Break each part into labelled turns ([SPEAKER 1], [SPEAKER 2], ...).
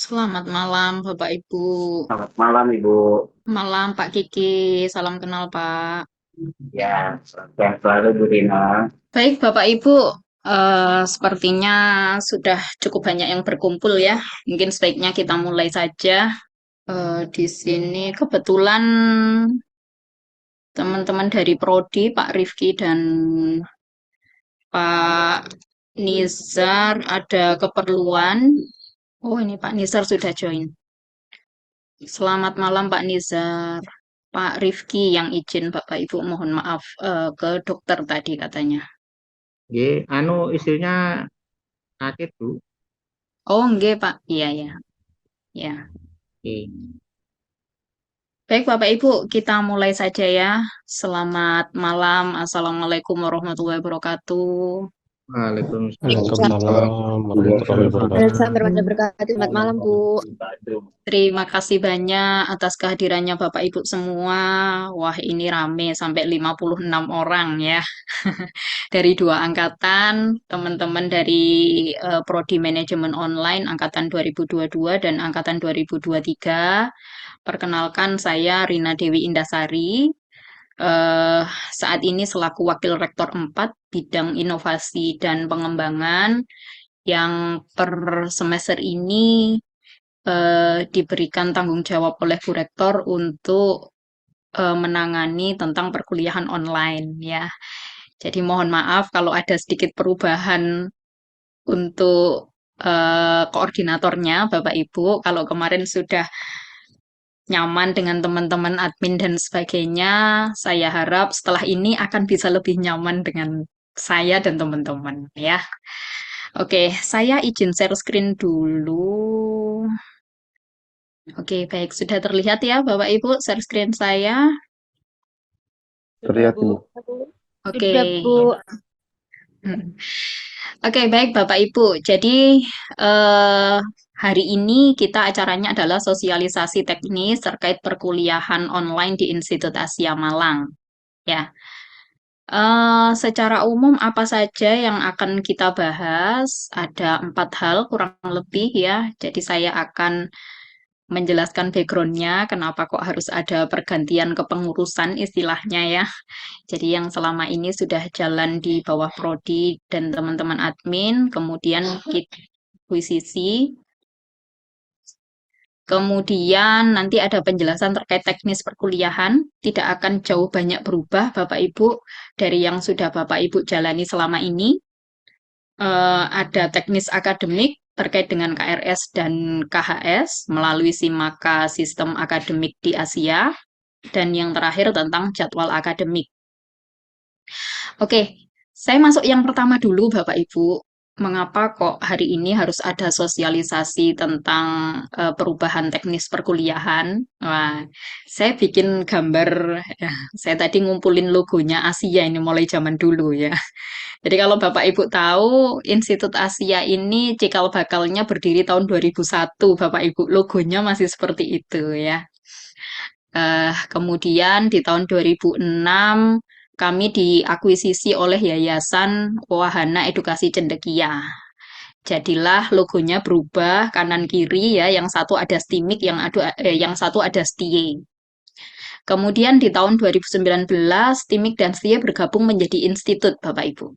[SPEAKER 1] Selamat malam, Bapak Ibu.
[SPEAKER 2] Selamat malam, Ibu.
[SPEAKER 1] Malam, Pak Kiki. Salam kenal, Pak.
[SPEAKER 2] Ya, sehat selalu, Bu Rina.
[SPEAKER 1] Baik, Bapak Ibu. Sepertinya sudah cukup banyak yang berkumpul ya. Mungkin sebaiknya kita mulai saja. Di sini kebetulan teman-teman dari Prodi, Pak Rifki dan Pak Nizar ada keperluan. Oh, ini Pak Nizar sudah join. Selamat malam Pak Nizar. Pak Rifki yang izin Bapak Ibu mohon maaf ke dokter tadi katanya.
[SPEAKER 3] Nggih, istrinya sakit, Bu.
[SPEAKER 1] Oh enggak Pak, iya ya, ya.
[SPEAKER 3] Nggih.
[SPEAKER 1] Baik Bapak Ibu, kita mulai saja ya. Selamat malam, Assalamualaikum warahmatullahi wabarakatuh.
[SPEAKER 3] Waalaikumsalam.
[SPEAKER 4] Waalaikumsalam warahmatullahi wabarakatuh.
[SPEAKER 5] Waalaikumsalam warahmatullahi wabarakatuh. Selamat malam, Bu.
[SPEAKER 1] Terima kasih banyak atas kehadirannya Bapak Ibu semua. Wah ini rame sampai 56 orang ya. Dari dua angkatan, teman-teman dari Prodi Manajemen Online angkatan 2022 dan angkatan 2023. Perkenalkan saya Rina Dewi Indasari. Eh, Saat ini selaku Wakil Rektor 4 bidang inovasi dan pengembangan yang per semester ini diberikan tanggung jawab oleh Bu Rektor untuk menangani tentang perkuliahan online ya. Jadi mohon maaf kalau ada sedikit perubahan untuk koordinatornya Bapak Ibu. Kalau kemarin sudah nyaman dengan teman-teman admin dan sebagainya, saya harap setelah ini akan bisa lebih nyaman dengan saya dan teman-teman ya. Oke, saya izin share screen dulu. Oke, baik. Sudah terlihat ya Bapak Ibu share screen saya?
[SPEAKER 5] Sudah,
[SPEAKER 4] Terlihat,
[SPEAKER 5] Bu.
[SPEAKER 4] Ibu.
[SPEAKER 1] Oke.
[SPEAKER 5] Sudah, Bu.
[SPEAKER 1] Hmm. Oke, baik Bapak Ibu. Jadi eh, hari ini kita acaranya adalah sosialisasi teknis terkait perkuliahan online di Institut Asia Malang. Ya, secara umum apa saja yang akan kita bahas? Ada 4 hal kurang lebih ya. Jadi saya akan menjelaskan backgroundnya, kenapa kok harus ada pergantian kepengurusan istilahnya ya. Jadi yang selama ini sudah jalan di bawah prodi dan teman-teman admin, kemudian kita akuisisi, kemudian nanti ada penjelasan terkait teknis perkuliahan, tidak akan jauh banyak berubah Bapak Ibu dari yang sudah Bapak Ibu jalani selama ini. Ada teknis akademik terkait dengan KRS dan KHS melalui Simaka Sistem Akademik di Asia, dan yang terakhir tentang jadwal akademik. Oke, saya masuk yang pertama dulu, Bapak Ibu. Mengapa kok hari ini harus ada sosialisasi tentang perubahan teknis perkuliahan? Wah, saya bikin gambar, ya, saya tadi ngumpulin logonya Asia ini mulai zaman dulu ya. Jadi kalau Bapak Ibu tahu, Institut Asia ini cikal bakalnya berdiri tahun 2001, Bapak Ibu. Logonya masih seperti itu ya. Kemudian di tahun 2006 kami diakuisisi oleh Yayasan Wahana Edukasi Cendekia. Jadilah logonya berubah kanan kiri ya, yang satu ada Stimik, yang satu ada STIE. Kemudian di tahun 2019 Stimik dan STIE bergabung menjadi institut Bapak Ibu.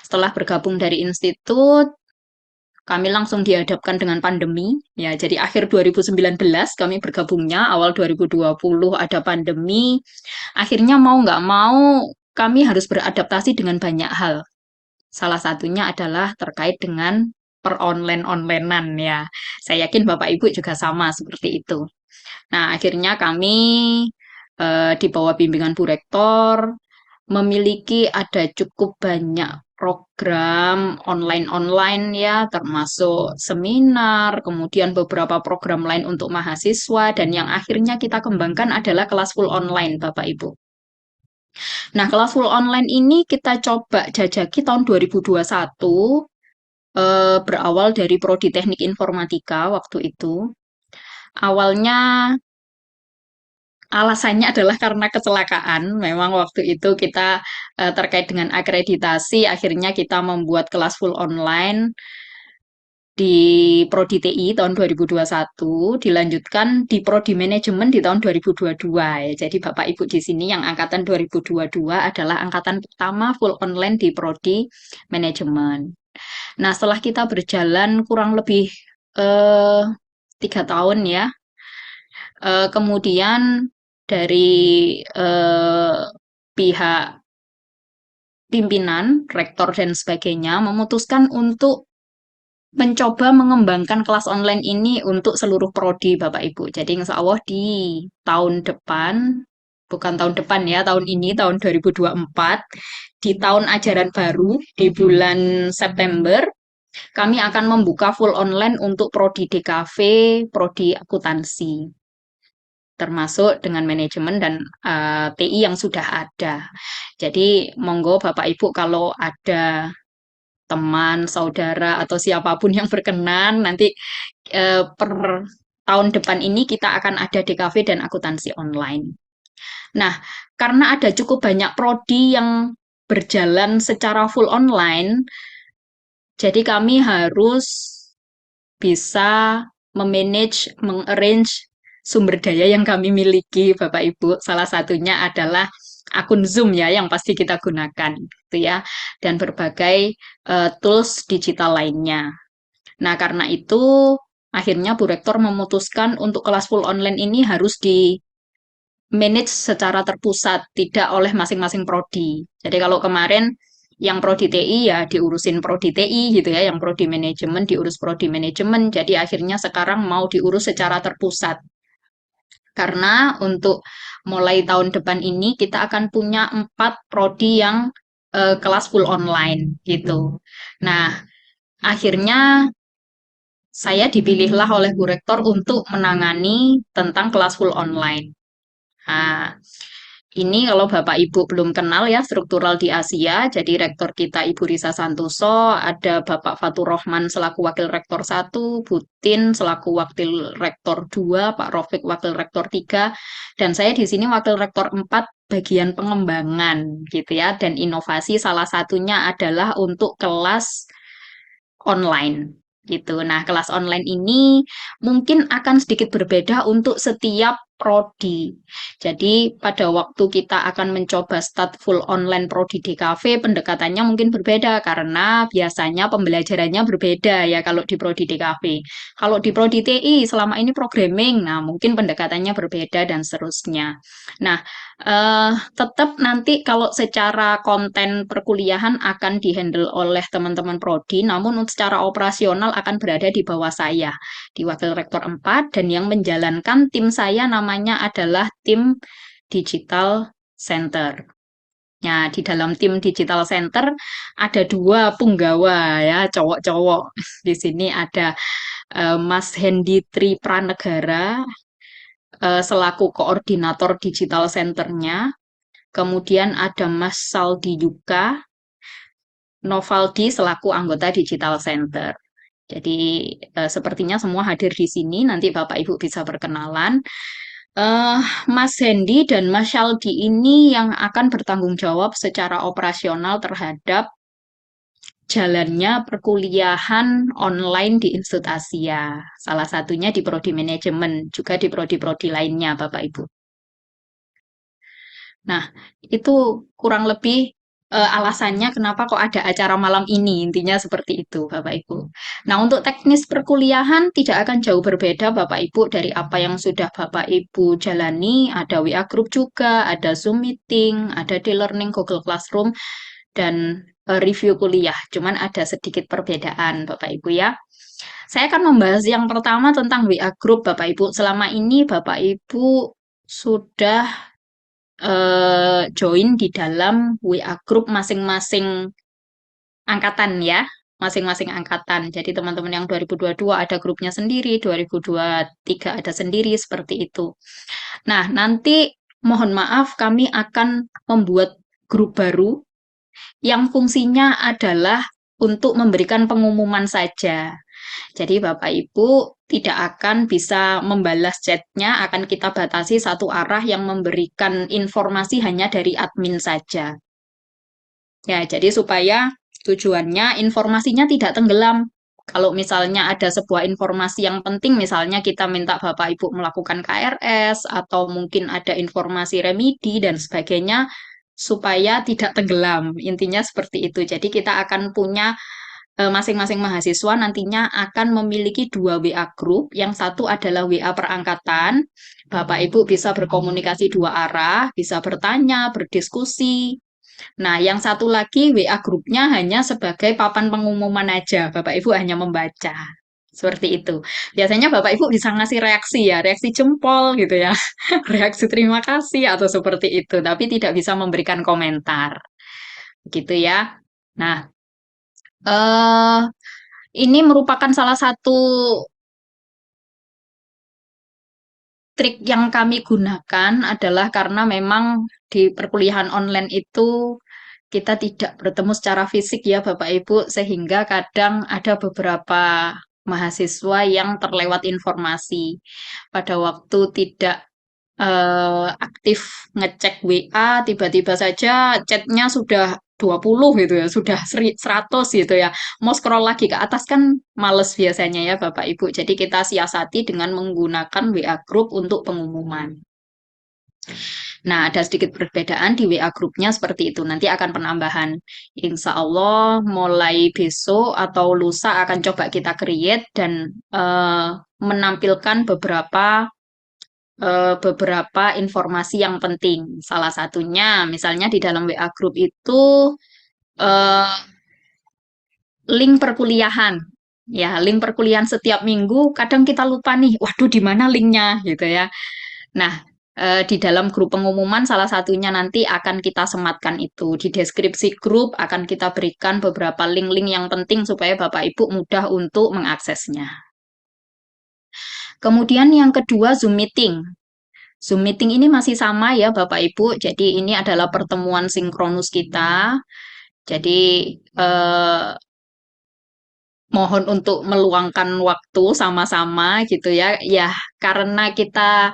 [SPEAKER 1] Setelah bergabung dari institut, kami langsung dihadapkan dengan pandemi. Ya, jadi akhir 2019 kami bergabungnya, awal 2020 ada pandemi. Akhirnya mau nggak mau kami harus beradaptasi dengan banyak hal. Salah satunya adalah terkait dengan per online-onlinean ya. Saya yakin Bapak Ibu juga sama seperti itu. Nah, akhirnya kami di bawah bimbingan Bu Rektor memiliki ada cukup banyak program online-online ya, termasuk seminar, kemudian beberapa program lain untuk mahasiswa, dan yang akhirnya kita kembangkan adalah kelas full online, Bapak Ibu. Nah, kelas full online ini kita coba jajaki tahun 2021, berawal dari Prodi Teknik Informatika waktu itu. Awalnya alasannya adalah karena kecelakaan. Memang waktu itu kita terkait dengan akreditasi, akhirnya kita membuat kelas full online. di Prodi TI tahun 2021, dilanjutkan di Prodi Manajemen di tahun 2022 ya. Jadi Bapak Ibu di sini yang angkatan 2022 adalah angkatan pertama full online di Prodi Manajemen. Nah, setelah kita berjalan kurang lebih 3 tahun ya, kemudian dari pihak pimpinan, rektor dan sebagainya memutuskan untuk mencoba mengembangkan kelas online ini untuk seluruh prodi Bapak Ibu. Jadi insya Allah di tahun depan, bukan tahun depan ya, tahun ini, tahun 2024, di tahun ajaran baru, di bulan September, kami akan membuka full online untuk prodi DKV, prodi akuntansi, termasuk dengan manajemen dan TI yang sudah ada. Jadi monggo Bapak Ibu kalau ada teman, saudara, atau siapapun yang berkenan, nanti per tahun depan ini kita akan ada DKV dan akuntansi online. Nah, karena ada cukup banyak prodi yang berjalan secara full online, jadi kami harus bisa memanage, mengarrange sumber daya yang kami miliki, Bapak Ibu. Salah satunya adalah akun Zoom ya, yang pasti kita gunakan, gitu ya, dan berbagai tools digital lainnya. Nah, karena itu akhirnya Bu Rektor memutuskan untuk kelas full online ini harus di manage secara terpusat, tidak oleh masing-masing prodi. Jadi kalau kemarin yang prodi TI ya diurusin prodi TI gitu ya, yang prodi manajemen diurus prodi manajemen. Jadi akhirnya sekarang mau diurus secara terpusat. Karena untuk mulai tahun depan ini kita akan punya 4 prodi yang kelas full online gitu. Nah, akhirnya saya dipilihlah oleh Bu Rektor untuk menangani tentang kelas full online. Nah, ini kalau Bapak Ibu belum kenal ya struktural di Asia, jadi rektor kita Ibu Risa Santoso, ada Bapak Fatur Rohman selaku Wakil Rektor 1, Butin selaku Wakil Rektor 2, Pak Rofik Wakil Rektor 3, dan saya di sini Wakil Rektor 4 bagian pengembangan gitu ya, dan inovasi salah satunya adalah untuk kelas online gitu. Nah, kelas online ini mungkin akan sedikit berbeda untuk setiap prodi. Jadi, pada waktu kita akan mencoba start full online prodi DKV, pendekatannya mungkin berbeda karena biasanya pembelajarannya berbeda ya kalau di prodi DKV. Kalau di prodi TI selama ini programming, nah mungkin pendekatannya berbeda dan seterusnya. Nah, tetap nanti kalau secara konten perkuliahan akan dihandle oleh teman-teman prodi, namun untuk secara operasional akan berada di bawah saya, di Wakil Rektor 4, dan yang menjalankan tim saya namanya adalah tim Digital Center. Nah, di dalam tim Digital Center ada 2 punggawa ya, cowok-cowok. Di sini ada Mas Hendy Tri Pranegara selaku koordinator Digital Center-nya. Kemudian ada Mas Saldi Yuka Novaldi selaku anggota Digital Center. Jadi sepertinya semua hadir di sini. Nanti Bapak Ibu bisa berkenalan. Mas Hendy dan Mas Saldi ini yang akan bertanggung jawab secara operasional terhadap jalannya perkuliahan online di Institut Asia. Salah satunya di Prodi Manajemen, juga di prodi-prodi lainnya, Bapak Ibu. Nah, itu kurang lebih alasannya kenapa kok ada acara malam ini, intinya seperti itu, Bapak Ibu. Nah, untuk teknis perkuliahan tidak akan jauh berbeda, Bapak Ibu, dari apa yang sudah Bapak Ibu jalani. Ada WA Group juga, ada Zoom Meeting, ada D-Learning, Google Classroom, dan review kuliah. Cuman ada sedikit perbedaan, Bapak Ibu ya. Saya akan membahas yang pertama tentang WA Group, Bapak Ibu. Selama ini Bapak Ibu sudah join di dalam WA Group masing-masing angkatan ya, masing-masing angkatan. Jadi teman-teman yang 2022 ada grupnya sendiri, 2023 ada sendiri, seperti itu. Nah, nanti mohon maaf kami akan membuat grup baru yang fungsinya adalah untuk memberikan pengumuman saja. Jadi Bapak Ibu tidak akan bisa membalas chatnya, akan kita batasi satu arah yang memberikan informasi hanya dari admin saja. Ya, jadi supaya tujuannya informasinya tidak tenggelam. Kalau misalnya ada sebuah informasi yang penting, misalnya kita minta Bapak Ibu melakukan KRS, atau mungkin ada informasi remedi dan sebagainya, supaya tidak tenggelam. Intinya seperti itu. Jadi kita akan punya masing-masing mahasiswa nantinya akan memiliki 2 WA group. Yang satu adalah WA perangkatan. Bapak Ibu bisa berkomunikasi 2 arah, bisa bertanya, berdiskusi. Nah, yang satu lagi WA grupnya hanya sebagai papan pengumuman aja. Bapak Ibu hanya membaca. Seperti itu. Biasanya Bapak Ibu bisa ngasih reaksi ya, reaksi jempol gitu ya. Reaksi terima kasih atau seperti itu, tapi tidak bisa memberikan komentar. Gitu ya. Nah, ini merupakan salah satu trik yang kami gunakan adalah karena memang di perkuliahan online itu kita tidak bertemu secara fisik ya Bapak Ibu, sehingga kadang ada beberapa mahasiswa yang terlewat informasi. Pada waktu tidak aktif ngecek WA, tiba-tiba saja chatnya sudah 20 gitu ya, sudah 100 gitu ya. Mau scroll lagi ke atas kan males biasanya ya Bapak Ibu. Jadi kita siasati dengan menggunakan WA group untuk pengumuman. Nah, ada sedikit perbedaan di WA grupnya seperti itu. Nanti akan penambahan. Insya Allah mulai besok atau lusa akan coba kita create dan menampilkan beberapa informasi yang penting. Salah satunya, misalnya di dalam WA group itu eh, link perkuliahan. Ya, link perkuliahan setiap minggu. Kadang kita lupa nih, waduh di mana linknya gitu ya. Nah, di dalam grup pengumuman salah satunya nanti akan kita sematkan itu. Di deskripsi grup akan kita berikan beberapa link-link yang penting supaya Bapak Ibu mudah untuk mengaksesnya. Kemudian yang kedua, Zoom meeting. Zoom meeting ini masih sama ya Bapak Ibu, jadi ini adalah pertemuan sinkronus kita. Jadi mohon untuk meluangkan waktu sama-sama gitu ya. Ya, karena kita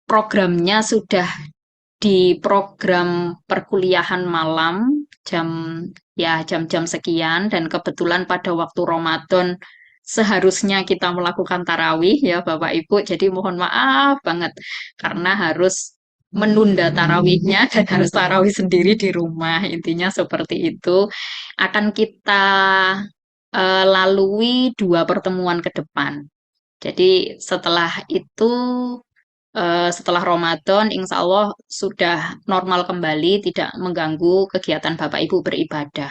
[SPEAKER 1] programnya sudah di program perkuliahan malam jam-jam sekian, dan kebetulan pada waktu Ramadan seharusnya kita melakukan tarawih ya Bapak Ibu, jadi mohon maaf banget karena harus menunda tarawihnya dan harus tarawih sendiri di rumah. Intinya seperti itu. Akan kita lalui 2 pertemuan ke depan. Jadi setelah itu, setelah Ramadan, insya Allah sudah normal kembali, tidak mengganggu kegiatan Bapak Ibu beribadah.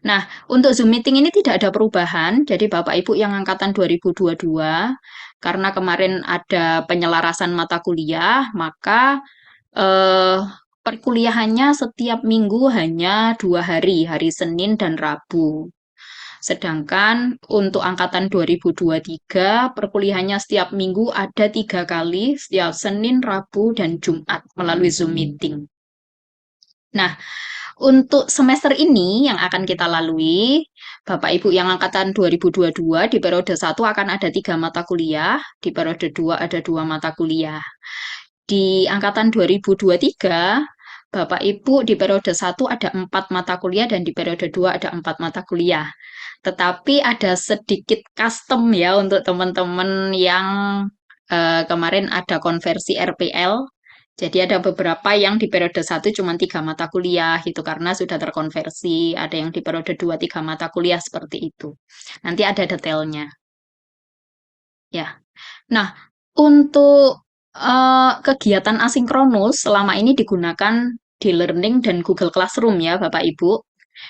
[SPEAKER 1] Nah, untuk Zoom meeting ini tidak ada perubahan. Jadi Bapak Ibu yang angkatan 2022, karena kemarin ada penyelarasan mata kuliah, maka perkuliahannya setiap minggu hanya 2 hari, hari Senin dan Rabu. Sedangkan untuk angkatan 2023, perkuliahannya setiap minggu ada 3 kali, setiap Senin, Rabu, dan Jumat melalui Zoom meeting. Nah, untuk semester ini yang akan kita lalui, Bapak Ibu yang angkatan 2022 di periode 1 akan ada 3 mata kuliah, di periode 2 ada 2 mata kuliah. Di angkatan 2023, Bapak Ibu di periode 1 ada 4 mata kuliah dan di periode 2 ada 4 mata kuliah. Tetapi ada sedikit custom ya untuk teman-teman yang kemarin ada konversi RPL. Jadi ada beberapa yang di periode 1 cuma 3 mata kuliah gitu karena sudah terkonversi. Ada yang di periode 2 3 mata kuliah seperti itu. Nanti ada detailnya. Ya. Nah, untuk kegiatan asinkronus selama ini digunakan di Learning dan Google Classroom ya Bapak Ibu.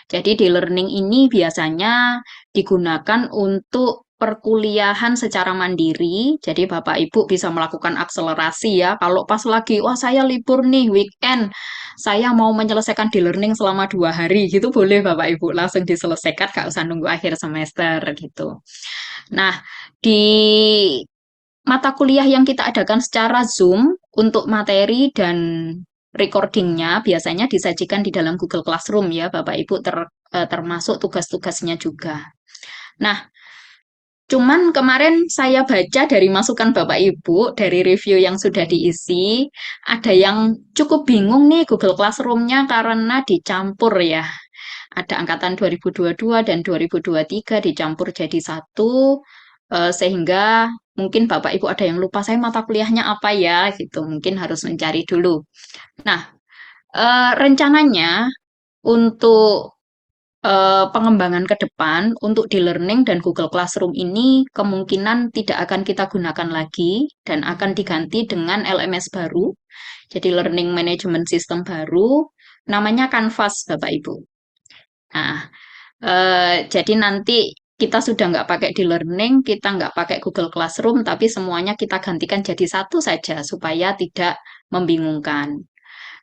[SPEAKER 1] Jadi di Learning ini biasanya digunakan untuk perkuliahan secara mandiri. Jadi Bapak Ibu bisa melakukan akselerasi ya. Kalau pas lagi, wah saya libur nih weekend, saya mau menyelesaikan di Learning selama 2 hari gitu, boleh Bapak Ibu langsung diselesaikan, gak usah nunggu akhir semester gitu. Nah, di mata kuliah yang kita adakan secara Zoom untuk materi dan recordingnya biasanya disajikan di dalam Google Classroom ya Bapak Ibu, termasuk tugas-tugasnya juga. Nah, cuman kemarin saya baca dari masukan Bapak Ibu, dari review yang sudah diisi, ada yang cukup bingung nih Google Classroom-nya karena dicampur ya. ada angkatan 2022 dan 2023 dicampur jadi satu, sehingga mungkin Bapak Ibu ada yang lupa saya mata kuliahnya apa ya gitu, mungkin harus mencari dulu. Nah, rencananya untuk pengembangan ke depan untuk di learning dan Google Classroom ini kemungkinan tidak akan kita gunakan lagi dan akan diganti dengan LMS baru, jadi Learning Management System baru, namanya Canvas, Bapak Ibu. Nah, jadi nanti kita sudah nggak pakai di learning, kita nggak pakai Google Classroom, tapi semuanya kita gantikan jadi satu saja supaya tidak membingungkan.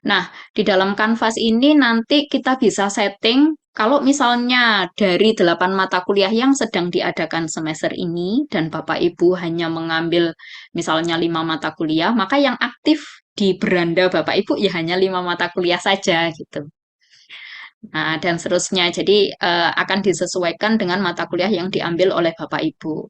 [SPEAKER 1] Nah, di dalam Canvas ini nanti kita bisa setting kalau misalnya dari 8 mata kuliah yang sedang diadakan semester ini dan Bapak Ibu hanya mengambil misalnya 5 mata kuliah, maka yang aktif di beranda Bapak Ibu ya hanya 5 mata kuliah saja gitu. Nah, dan seterusnya. Jadi akan disesuaikan dengan mata kuliah yang diambil oleh Bapak Ibu.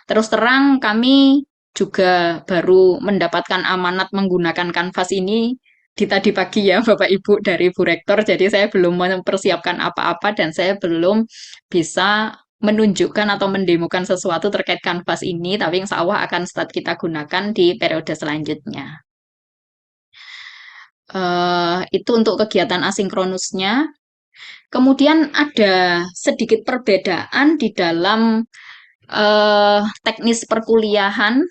[SPEAKER 1] Terus terang kami juga baru mendapatkan amanat menggunakan Canvas ini di tadi pagi ya Bapak Ibu dari Bu Rektor. Jadi saya belum mempersiapkan apa-apa dan saya belum bisa menunjukkan atau mendemokan sesuatu terkait Canvas ini, tapi insya Allah akan start kita gunakan di periode selanjutnya. Itu untuk kegiatan asinkronusnya. Kemudian ada sedikit perbedaan di dalam teknis perkuliahan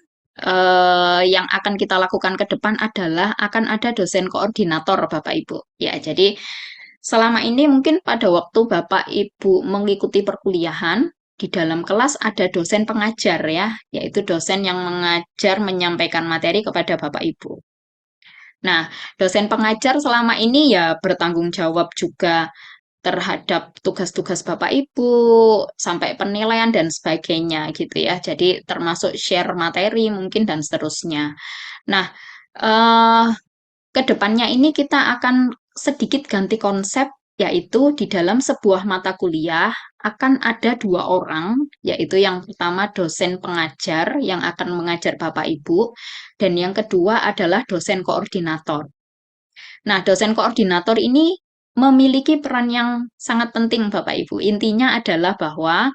[SPEAKER 1] yang akan kita lakukan ke depan adalah akan ada dosen koordinator Bapak Ibu. Ya, jadi selama ini mungkin pada waktu Bapak Ibu mengikuti perkuliahan di dalam kelas ada dosen pengajar ya, yaitu dosen yang mengajar menyampaikan materi kepada Bapak Ibu. Nah, dosen pengajar selama ini ya bertanggung jawab juga terhadap tugas-tugas Bapak Ibu, sampai penilaian dan sebagainya gitu ya. Jadi termasuk share materi mungkin dan seterusnya. Nah, ke depannya ini kita akan sedikit ganti konsep, yaitu di dalam sebuah mata kuliah akan ada 2 orang, yaitu yang pertama dosen pengajar yang akan mengajar Bapak Ibu, dan yang kedua adalah dosen koordinator. Nah, dosen koordinator ini memiliki peran yang sangat penting, Bapak Ibu. Intinya adalah bahwa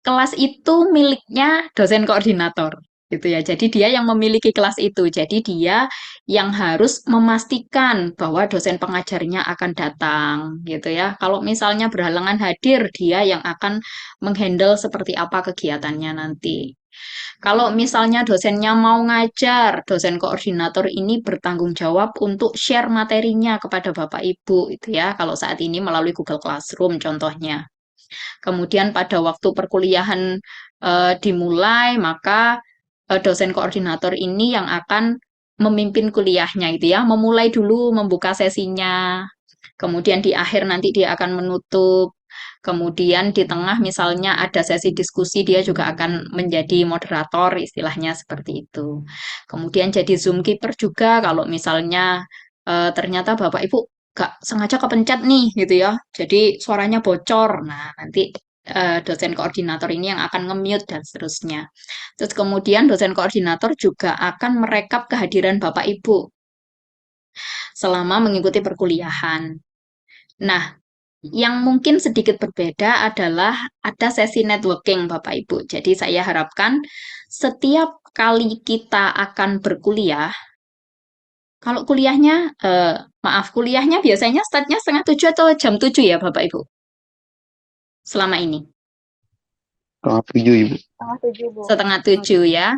[SPEAKER 1] kelas itu miliknya dosen koordinator, gitu ya. Jadi dia yang memiliki kelas itu. Jadi dia yang harus memastikan bahwa dosen pengajarnya akan datang, gitu ya. Kalau misalnya berhalangan hadir, dia yang akan menghandle seperti apa kegiatannya nanti. Kalau misalnya dosennya mau ngajar, dosen koordinator ini bertanggung jawab untuk share materinya kepada Bapak Ibu, itu ya. Kalau saat ini melalui Google Classroom contohnya. Kemudian pada waktu perkuliahan dimulai, maka dosen koordinator ini yang akan memimpin kuliahnya itu ya, memulai dulu membuka sesinya. Kemudian di akhir nanti dia akan menutup. Kemudian di tengah misalnya ada sesi diskusi, dia juga akan menjadi moderator, istilahnya seperti itu. Kemudian jadi Zoom keeper juga kalau misalnya ternyata Bapak Ibu gak sengaja kepencet nih gitu ya. Jadi suaranya bocor. Nah, nanti dosen koordinator ini yang akan nge-mute dan seterusnya. Terus kemudian dosen koordinator juga akan merekap kehadiran Bapak Ibu selama mengikuti perkuliahan. Nah, yang mungkin sedikit berbeda adalah ada sesi networking Bapak Ibu. Jadi saya harapkan setiap kali kita akan berkuliah, kalau kuliahnya, kuliahnya biasanya startnya 6:30 atau jam 7 ya Bapak Ibu? Selama ini.
[SPEAKER 4] 7, Ibu.
[SPEAKER 1] Setengah 7 ya.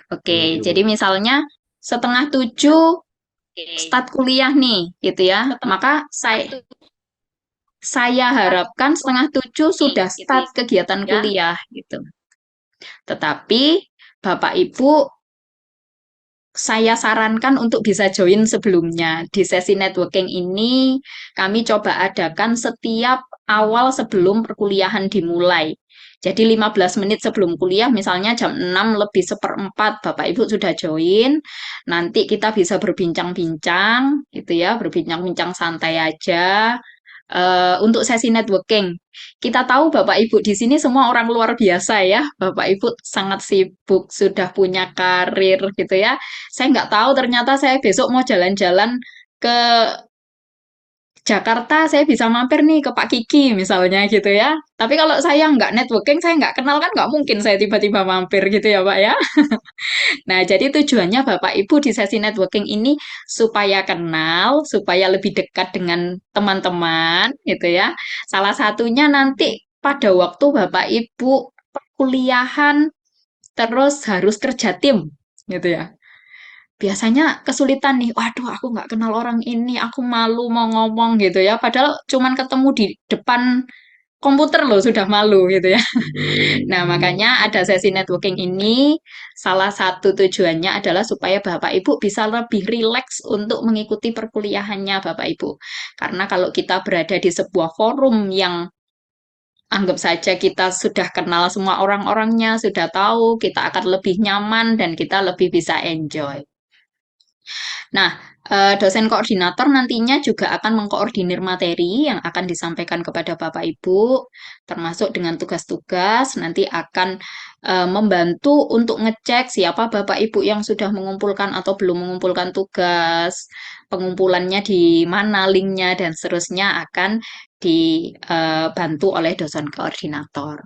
[SPEAKER 1] Oke, jadi misalnya setengah 7 start kuliah nih, gitu ya. Maka saya harapkan setengah 7 sudah start kegiatan kuliah, gitu. Tetapi Bapak Ibu, saya sarankan untuk bisa join sebelumnya. Di sesi networking ini, kami coba adakan setiap awal sebelum perkuliahan dimulai. Jadi 15 menit sebelum kuliah, misalnya jam 6 lebih 1/4, Bapak Ibu sudah join. Nanti kita bisa berbincang-bincang, gitu ya, berbincang-bincang santai aja. Untuk sesi networking, kita tahu Bapak Ibu di sini semua orang luar biasa ya. Bapak Ibu sangat sibuk, sudah punya karir gitu ya. Saya nggak tahu ternyata saya besok mau jalan-jalan ke Jakarta saya bisa mampir nih ke Pak Kiki misalnya gitu ya. Tapi kalau saya nggak networking, saya nggak kenal kan nggak mungkin saya tiba-tiba mampir gitu ya Pak ya. Nah, jadi tujuannya Bapak Ibu di sesi networking ini supaya kenal, supaya lebih dekat dengan teman-teman gitu ya. Salah satunya nanti pada waktu Bapak Ibu perkuliahan terus harus kerja tim gitu ya. Biasanya kesulitan nih, waduh aku nggak kenal orang ini, aku malu mau ngomong gitu ya. Padahal cuman ketemu di depan komputer loh sudah malu gitu ya. Nah, makanya ada sesi networking ini, salah satu tujuannya adalah supaya Bapak Ibu bisa lebih rileks untuk mengikuti perkuliahannya Bapak Ibu. Karena kalau kita berada di sebuah forum yang anggap saja kita sudah kenal semua orang-orangnya, sudah tahu, kita akan lebih nyaman dan kita lebih bisa enjoy. Nah, dosen koordinator nantinya juga akan mengkoordinir materi yang akan disampaikan kepada Bapak Ibu, termasuk dengan tugas-tugas, nanti akan membantu untuk ngecek siapa Bapak Ibu yang sudah mengumpulkan atau belum mengumpulkan tugas, pengumpulannya di mana linknya, dan seterusnya akan dibantu oleh dosen koordinator.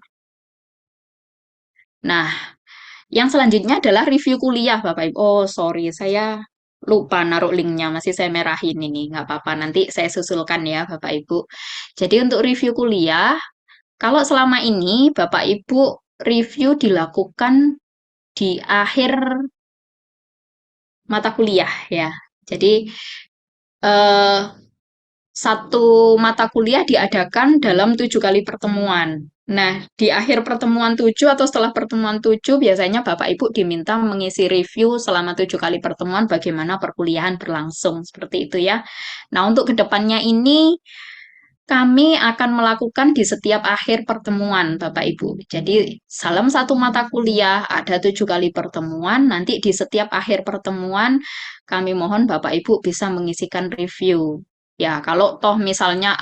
[SPEAKER 1] Nah, yang selanjutnya adalah review kuliah, Bapak Ibu. Oh, sorry, saya lupa naruh linknya, masih saya merahin ini. Nggak apa-apa, nanti saya susulkan ya, Bapak Ibu. Jadi untuk review kuliah, kalau selama ini Bapak Ibu review dilakukan di akhir mata kuliah ya. Jadi eh, satu mata kuliah diadakan dalam 7 kali pertemuan. Nah, di akhir pertemuan 7 atau setelah pertemuan 7, biasanya Bapak Ibu diminta mengisi review selama 7 kali pertemuan bagaimana perkuliahan berlangsung. Seperti itu ya. Nah, untuk kedepannya ini, kami akan melakukan di setiap akhir pertemuan, Bapak Ibu. Jadi, dalam satu mata kuliah ada 7 kali pertemuan. Nanti di setiap akhir pertemuan, kami mohon Bapak Ibu bisa mengisikan review. Ya, kalau toh misalnya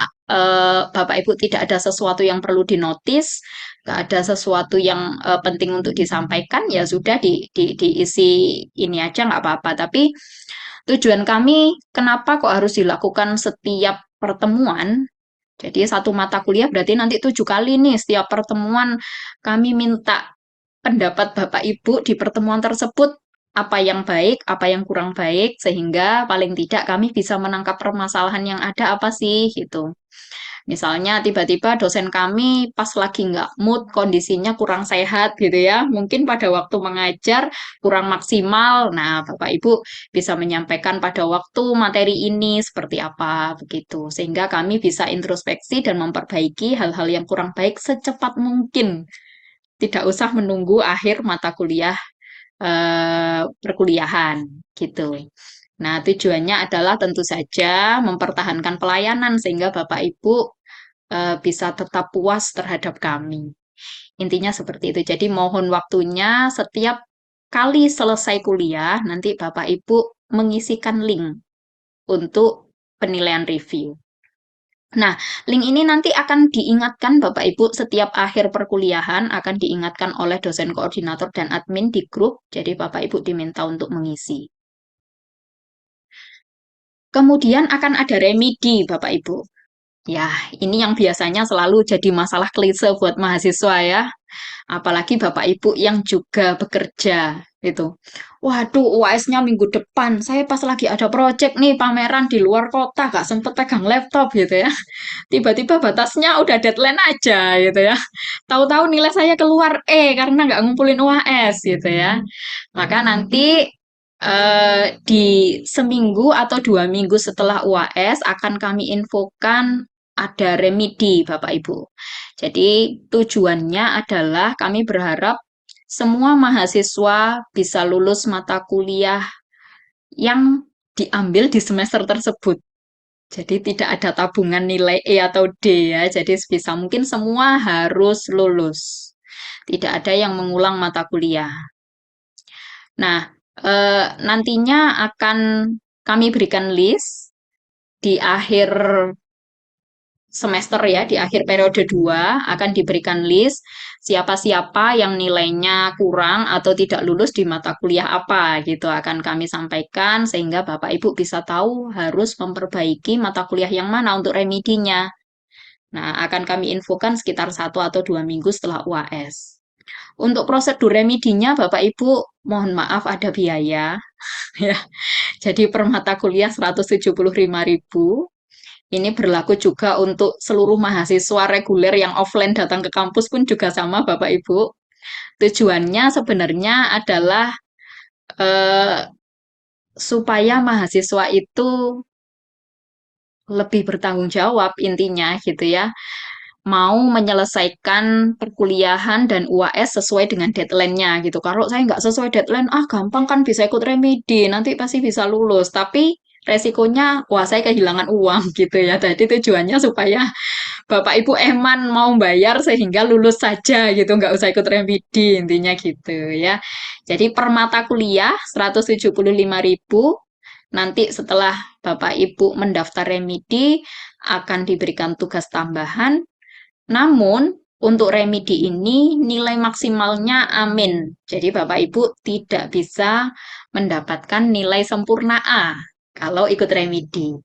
[SPEAKER 1] Bapak Ibu tidak ada sesuatu yang perlu dinotis, nggak ada sesuatu yang penting untuk disampaikan, ya sudah diisi ini aja nggak apa-apa. Tapi tujuan kami, kenapa kok harus dilakukan setiap pertemuan? Jadi satu mata kuliah berarti nanti 7 kali nih setiap pertemuan kami minta pendapat Bapak Ibu di pertemuan tersebut apa yang baik, apa yang kurang baik, sehingga paling tidak kami bisa menangkap permasalahan yang ada apa sih gitu. Misalnya tiba-tiba dosen kami pas lagi nggak mood, kondisinya kurang sehat gitu ya, mungkin pada waktu mengajar kurang maksimal. Nah, Bapak Ibu bisa menyampaikan pada waktu materi ini seperti apa begitu, sehingga kami bisa introspeksi dan memperbaiki hal-hal yang kurang baik secepat mungkin. Tidak usah menunggu akhir mata kuliah perkuliahan gitu. Nah, tujuannya adalah tentu saja mempertahankan pelayanan sehingga Bapak Ibu bisa tetap puas terhadap kami. Intinya seperti itu. Jadi mohon waktunya setiap kali selesai kuliah, nanti Bapak Ibu mengisikan link untuk penilaian review. Nah, link ini nanti akan diingatkan Bapak Ibu setiap akhir perkuliahan akan diingatkan oleh dosen koordinator dan admin di grup. Jadi Bapak Ibu diminta untuk mengisi. Kemudian akan ada remedi Bapak Ibu. Ya, ini yang biasanya selalu jadi masalah klise buat mahasiswa ya. Apalagi Bapak Ibu yang juga bekerja gitu. Waduh, UAS-nya minggu depan. Saya pas lagi ada project nih pameran di luar kota, gak sempet pegang laptop gitu ya. Tiba-tiba batasnya udah deadline aja gitu ya. Tahu-tahu nilai saya keluar karena nggak ngumpulin UAS gitu ya. Maka nanti di seminggu atau 2 minggu setelah UAS akan kami infokan ada remedi Bapak Ibu. Jadi tujuannya adalah kami berharap semua mahasiswa bisa lulus mata kuliah yang diambil di semester tersebut. Jadi tidak ada tabungan nilai E atau D ya. Jadi sebisa mungkin semua harus lulus. Tidak ada yang mengulang mata kuliah. Nah, nantinya akan kami berikan list di akhir semester ya, di akhir periode 2 akan diberikan list siapa-siapa yang nilainya kurang atau tidak lulus di mata kuliah apa gitu akan kami sampaikan sehingga Bapak Ibu bisa tahu harus memperbaiki mata kuliah yang mana untuk remedinya. Nah, akan kami infokan sekitar 1 atau 2 minggu setelah UAS. Untuk prosedur remedinya, Bapak Ibu, mohon maaf ada biaya. Ya, jadi per mata kuliah 175.000. Ini berlaku juga untuk seluruh mahasiswa reguler yang offline datang ke kampus pun juga sama, Bapak Ibu. Tujuannya sebenarnya adalah eh, supaya mahasiswa itu lebih bertanggung jawab intinya gitu ya. Mau menyelesaikan perkuliahan dan UAS sesuai dengan deadline-nya gitu. Kalau saya nggak sesuai deadline, gampang kan bisa ikut remedi, nanti pasti bisa lulus. Tapi resikonya, wah saya kehilangan uang gitu ya. Jadi tujuannya supaya Bapak Ibu eman mau bayar sehingga lulus saja gitu, nggak usah ikut remedi, intinya gitu ya. Jadi per mata kuliah 175.000, nanti setelah Bapak Ibu mendaftar remedi akan diberikan tugas tambahan. Namun untuk remedi ini nilai maksimalnya amin. Jadi Bapak Ibu tidak bisa mendapatkan nilai sempurna A kalau ikut remedi.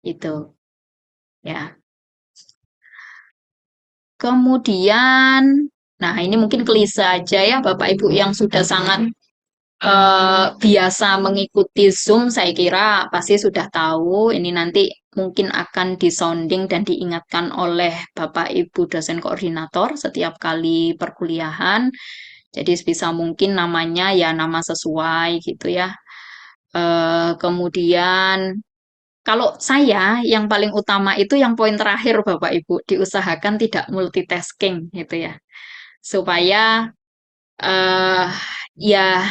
[SPEAKER 1] Itu ya. Kemudian, nah ini mungkin klise aja ya Bapak Ibu yang sudah sangat biasa mengikuti Zoom, saya kira pasti sudah tahu. Ini nanti mungkin akan disounding dan diingatkan oleh Bapak Ibu dosen koordinator setiap kali perkuliahan. Jadi sebisa mungkin namanya ya nama sesuai gitu ya. Kemudian kalau saya yang paling utama itu yang poin terakhir Bapak Ibu, diusahakan tidak multitasking gitu ya. Supaya eh ya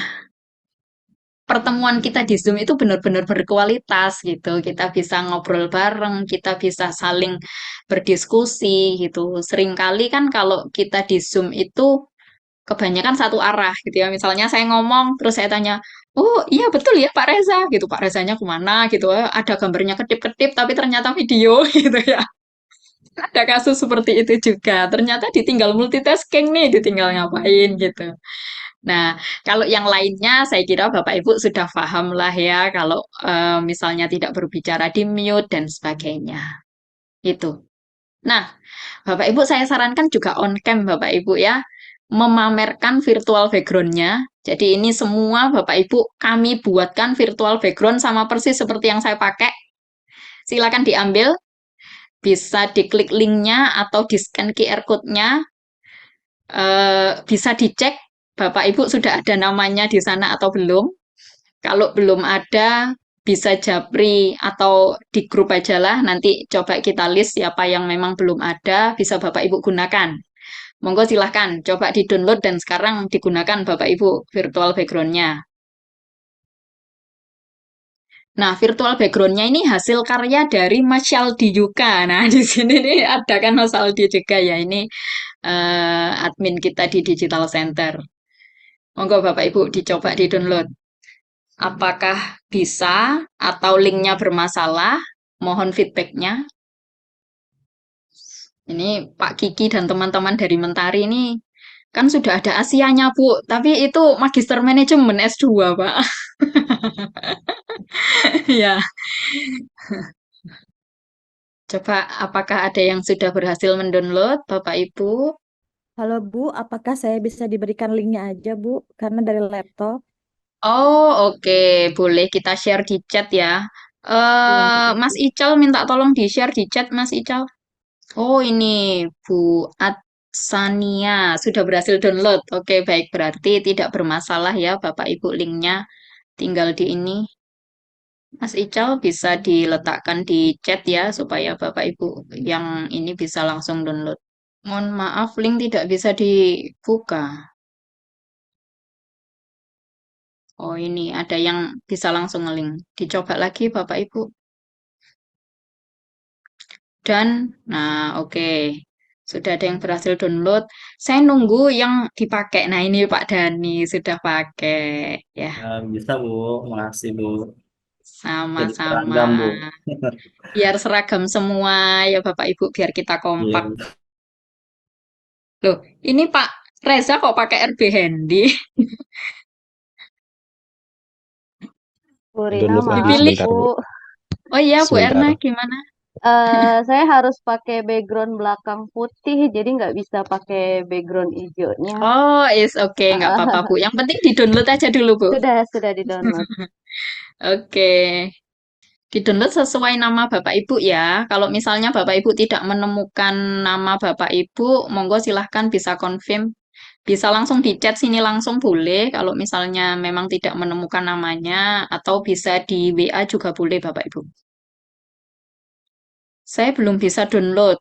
[SPEAKER 1] pertemuan kita di Zoom itu benar-benar berkualitas gitu. Kita bisa ngobrol bareng, kita bisa saling berdiskusi gitu. Seringkali kan kalau kita di Zoom itu kebanyakan satu arah gitu ya. Misalnya saya ngomong, terus saya tanya, oh iya betul ya Pak Reza gitu. Pak Rezanya kemana gitu. Ada gambarnya kedip-kedip tapi ternyata video gitu ya. Ada kasus seperti itu juga. Ternyata ditinggal multitasking nih, ditinggal ngapain gitu. Nah, kalau yang lainnya saya kira Bapak Ibu sudah paham lah ya kalau misalnya tidak berbicara di mute dan sebagainya. Itu. Nah, Bapak Ibu saya sarankan juga on cam Bapak Ibu ya, memamerkan virtual background-nya. Jadi ini semua Bapak Ibu kami buatkan virtual background sama persis seperti yang saya pakai. Silakan diambil, bisa diklik linknya atau di scan QR code-nya. Bisa dicek Bapak Ibu sudah ada namanya di sana atau belum. Kalau belum ada, bisa japri atau di grup aja lah. Nanti coba kita list siapa yang memang belum ada, bisa Bapak Ibu gunakan. Monggo silahkan, coba di-download dan sekarang digunakan Bapak Ibu virtual background-nya. Nah, virtual background-nya ini hasil karya dari Mas Shaldi juga. Nah, di sini nih ada kan Mas Shaldi juga ya. Ini admin kita di Digital Center. Monggo Bapak Ibu dicoba di-download. Apakah bisa atau linknya bermasalah? Mohon feedbacknya. Ini Pak Kiki dan teman-teman dari Mentari ini kan sudah ada Asianya, Bu. Tapi itu Magister Manajemen S2, Pak. Ya, coba apakah ada yang sudah berhasil mendownload, Bapak Ibu?
[SPEAKER 6] Halo Bu, apakah saya bisa diberikan linknya aja Bu? Karena dari laptop.
[SPEAKER 1] Oh, oke. Boleh kita share di chat ya.
[SPEAKER 6] Ya.
[SPEAKER 1] Mas Ical minta tolong di-share di chat, Mas Ical. Oh, ini Bu Atsania sudah berhasil download. Oke, baik. Berarti tidak bermasalah ya, Bapak Ibu linknya. Tinggal di ini. Mas Ical bisa diletakkan di chat ya, supaya Bapak Ibu yang ini bisa langsung download. Mohon maaf, link tidak bisa dibuka. Oh, ini ada yang bisa langsung nge-link. Dicoba lagi, Bapak Ibu. Dan, nah oke. Sudah ada yang berhasil download. Saya nunggu yang dipakai. Nah, ini Pak Dani sudah pakai. Ya,
[SPEAKER 7] Bisa Bu, makasih Bu.
[SPEAKER 2] Jadi
[SPEAKER 1] Sama-sama.
[SPEAKER 2] seragam, Bu.
[SPEAKER 1] Biar seragam semua ya Bapak Ibu, biar kita
[SPEAKER 2] Iya.
[SPEAKER 1] kompak. Loh, ini Pak Reza kok pakai RB Handy?
[SPEAKER 5] Bu Rina,
[SPEAKER 7] Download lagi
[SPEAKER 5] maaf
[SPEAKER 1] Dipilih.
[SPEAKER 7] sebentar, Bu.
[SPEAKER 5] Bu.
[SPEAKER 1] Oh iya, Bu
[SPEAKER 7] Sebentar.
[SPEAKER 1] Erna gimana?
[SPEAKER 5] Saya harus pakai background belakang putih, jadi nggak bisa pakai background hijaunya.
[SPEAKER 1] Oh, is oke, nggak apa-apa Bu. Yang penting di-download aja dulu Bu.
[SPEAKER 5] Sudah di-download.
[SPEAKER 1] Oke. Di-download sesuai nama Bapak Ibu ya. Kalau misalnya Bapak Ibu tidak menemukan nama Bapak Ibu, monggo silahkan bisa confirm. Bisa langsung di chat sini langsung boleh. Kalau misalnya memang tidak menemukan namanya, atau bisa di WA juga boleh Bapak Ibu. Saya belum bisa download.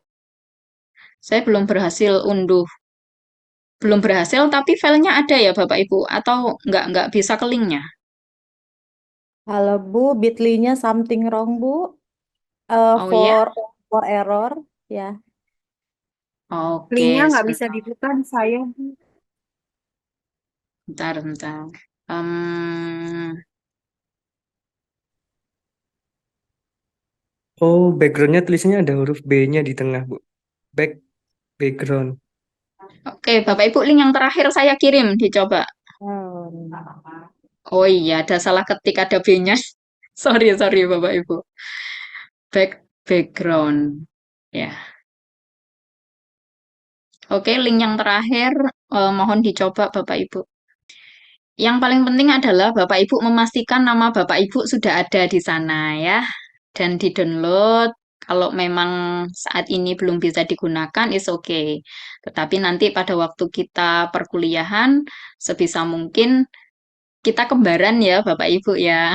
[SPEAKER 1] Saya belum berhasil unduh. Belum berhasil, tapi filenya ada ya Bapak Ibu? Atau nggak bisa ke linknya?
[SPEAKER 6] Halo Bu, Bitly-nya something wrong Bu.
[SPEAKER 1] Oh ya?
[SPEAKER 6] For error ya.
[SPEAKER 1] Oke,
[SPEAKER 8] Linknya nggak bisa
[SPEAKER 1] sebentar,
[SPEAKER 8] dibuka di saya.
[SPEAKER 1] bentar. Em,
[SPEAKER 9] Oh, backgroundnya tulisannya ada huruf B-nya di tengah, Bu. Background.
[SPEAKER 1] Oke, Bapak Ibu, link yang terakhir saya kirim, dicoba.
[SPEAKER 6] Hmm.
[SPEAKER 1] Oh iya, ada salah ketik, ada B-nya. Sorry Bapak Ibu. Background. Ya. Oke, link yang terakhir mohon dicoba Bapak Ibu. Yang paling penting adalah Bapak Ibu memastikan nama Bapak Ibu sudah ada di sana ya. Dan di-download. Kalau memang saat ini belum bisa digunakan, is okay. Tetapi nanti pada waktu kita perkuliahan, sebisa mungkin kita kembaran ya Bapak Ibu ya.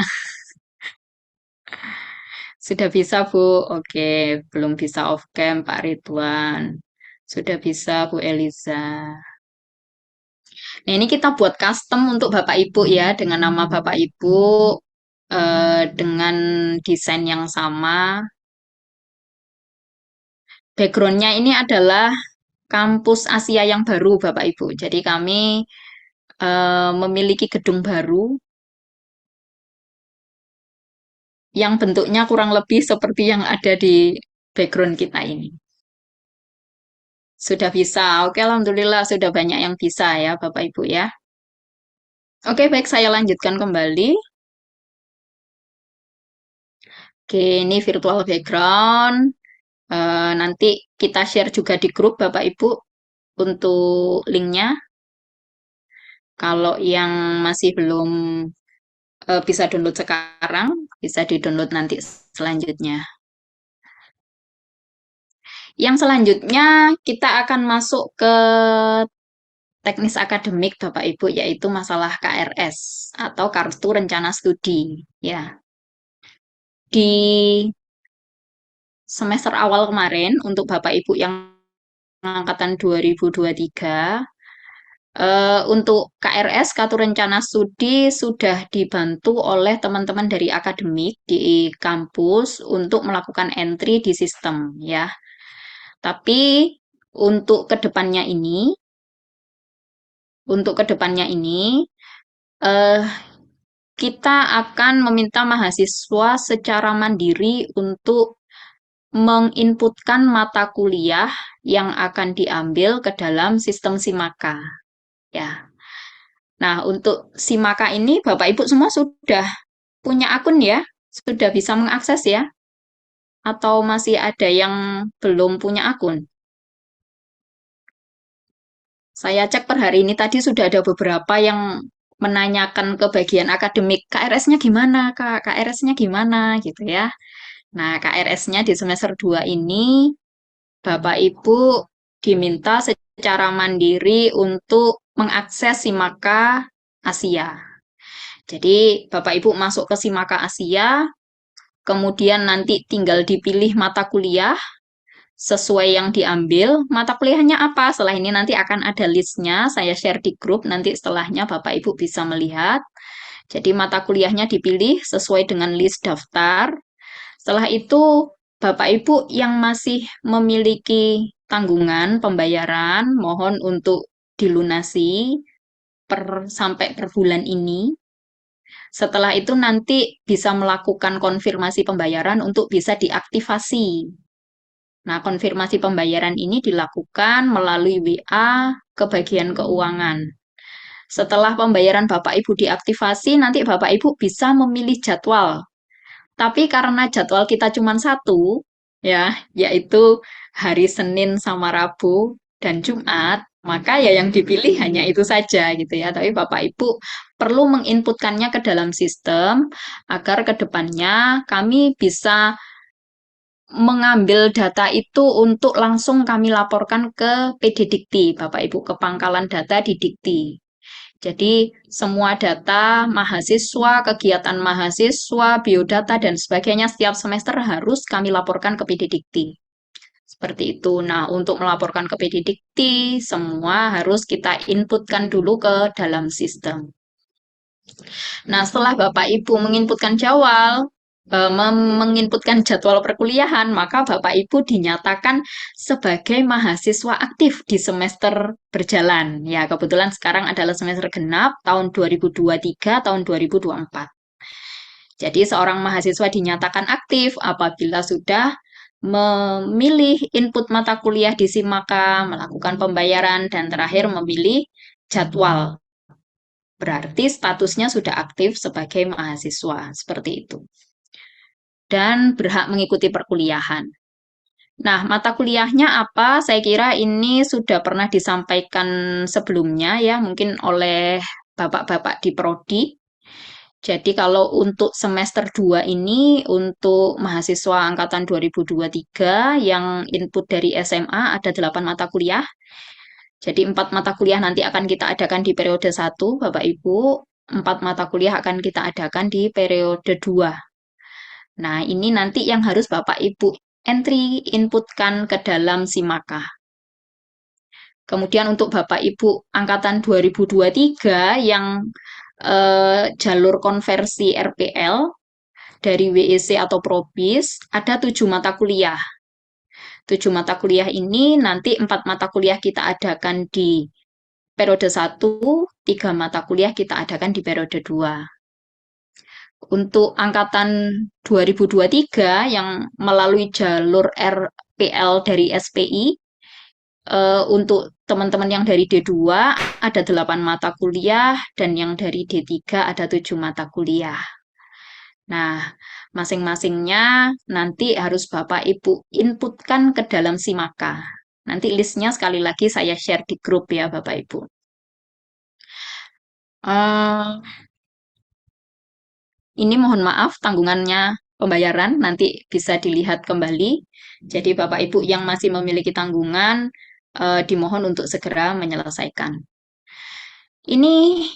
[SPEAKER 1] Sudah bisa Bu? Oke, belum bisa off cam Pak Ridwan. Sudah bisa Bu Eliza. Nah, ini kita buat custom untuk Bapak Ibu ya, dengan nama Bapak Ibu, dengan desain yang sama. Backgroundnya ini adalah kampus Asia yang baru Bapak Ibu. Jadi kami memiliki gedung baru yang bentuknya kurang lebih seperti yang ada di background kita ini. Sudah bisa. Oke, alhamdulillah sudah banyak yang bisa ya, Bapak Ibu ya. Oke, baik saya lanjutkan kembali. Oke, ini virtual background. Nanti kita share juga di grup Bapak Ibu untuk linknya. Kalau yang masih belum bisa download sekarang, bisa di-download nanti selanjutnya. Yang selanjutnya kita akan masuk ke teknis akademik Bapak Ibu, yaitu masalah KRS atau Kartu Rencana Studi. Ya, di semester awal kemarin untuk Bapak Ibu yang angkatan 2023, untuk KRS Kartu Rencana Studi sudah dibantu oleh teman-teman dari akademik di kampus untuk melakukan entry di sistem ya. Tapi untuk kedepannya ini kita akan meminta mahasiswa secara mandiri untuk menginputkan mata kuliah yang akan diambil ke dalam sistem Simaka. Ya. Nah, untuk Simaka ini Bapak Ibu semua sudah punya akun ya? Sudah bisa mengakses ya? Atau masih ada yang belum punya akun? Saya cek per hari ini tadi sudah ada beberapa yang menanyakan ke bagian akademik, KRS-nya gimana, Kak? KRS-nya gimana gitu ya. Nah, KRS-nya di semester 2 ini Bapak Ibu diminta secara mandiri untuk mengakses Simaka Asia. Jadi, Bapak Ibu masuk ke Simaka Asia, kemudian nanti tinggal dipilih mata kuliah sesuai yang diambil. Mata kuliahnya apa? Setelah ini nanti akan ada listnya, saya share di grup, nanti setelahnya Bapak Ibu bisa melihat. Jadi mata kuliahnya dipilih sesuai dengan list daftar. Setelah itu, Bapak Ibu yang masih memiliki tanggungan pembayaran, mohon untuk dilunasi sampai per bulan ini. Setelah itu nanti bisa melakukan konfirmasi pembayaran untuk bisa diaktifasi. Nah, konfirmasi pembayaran ini dilakukan melalui WA ke bagian keuangan. Setelah pembayaran Bapak Ibu diaktifasi, nanti Bapak Ibu bisa memilih jadwal. Tapi karena jadwal kita cuma satu, ya, yaitu hari Senin sama Rabu dan Jumat, maka ya yang dipilih hanya itu saja gitu ya. Tapi Bapak Ibu perlu menginputkannya ke dalam sistem agar ke depannya kami bisa mengambil data itu untuk langsung kami laporkan ke PD Dikti, Bapak Ibu, ke pangkalan data di Dikti. Jadi semua data mahasiswa, kegiatan mahasiswa, biodata, dan sebagainya setiap semester harus kami laporkan ke PD Dikti. Seperti itu. Nah, untuk melaporkan ke PD Dikti, semua harus kita inputkan dulu ke dalam sistem. Nah, setelah Bapak Ibu menginputkan menginputkan jadwal perkuliahan, maka Bapak Ibu dinyatakan sebagai mahasiswa aktif di semester berjalan. Ya, kebetulan sekarang adalah semester genap tahun 2023 tahun 2024. Jadi seorang mahasiswa dinyatakan aktif apabila sudah memilih input mata kuliah di Simaka, melakukan pembayaran, dan terakhir memilih jadwal. Berarti statusnya sudah aktif sebagai mahasiswa, seperti itu. Dan berhak mengikuti perkuliahan. Nah, mata kuliahnya apa? Saya kira ini sudah pernah disampaikan sebelumnya ya, mungkin oleh bapak-bapak di Prodi. Jadi kalau untuk semester 2 ini, untuk mahasiswa angkatan 2023 yang input dari SMA ada 8 mata kuliah. Jadi 4 mata kuliah nanti akan kita adakan di periode 1, Bapak Ibu. 4 mata kuliah akan kita adakan di periode 2. Nah, ini nanti yang harus Bapak Ibu inputkan ke dalam Simaka. Kemudian untuk Bapak Ibu angkatan 2023 yang jalur konversi RPL dari WEC atau Probis, ada 7 mata kuliah. 7 mata kuliah ini nanti 4 mata kuliah kita adakan di periode 1, 3 mata kuliah kita adakan di periode 2. Untuk angkatan 2023 yang melalui jalur RPL dari SPI, untuk teman-teman yang dari D2 ada 8 mata kuliah dan yang dari D3 ada 7 mata kuliah. Nah, masing-masingnya nanti harus Bapak Ibu inputkan ke dalam Simaka. Nanti listnya sekali lagi saya share di grup ya Bapak Ibu. Ini mohon maaf tanggungannya pembayaran nanti bisa dilihat kembali. Jadi Bapak Ibu yang masih memiliki tanggungan dimohon untuk segera menyelesaikan. Ini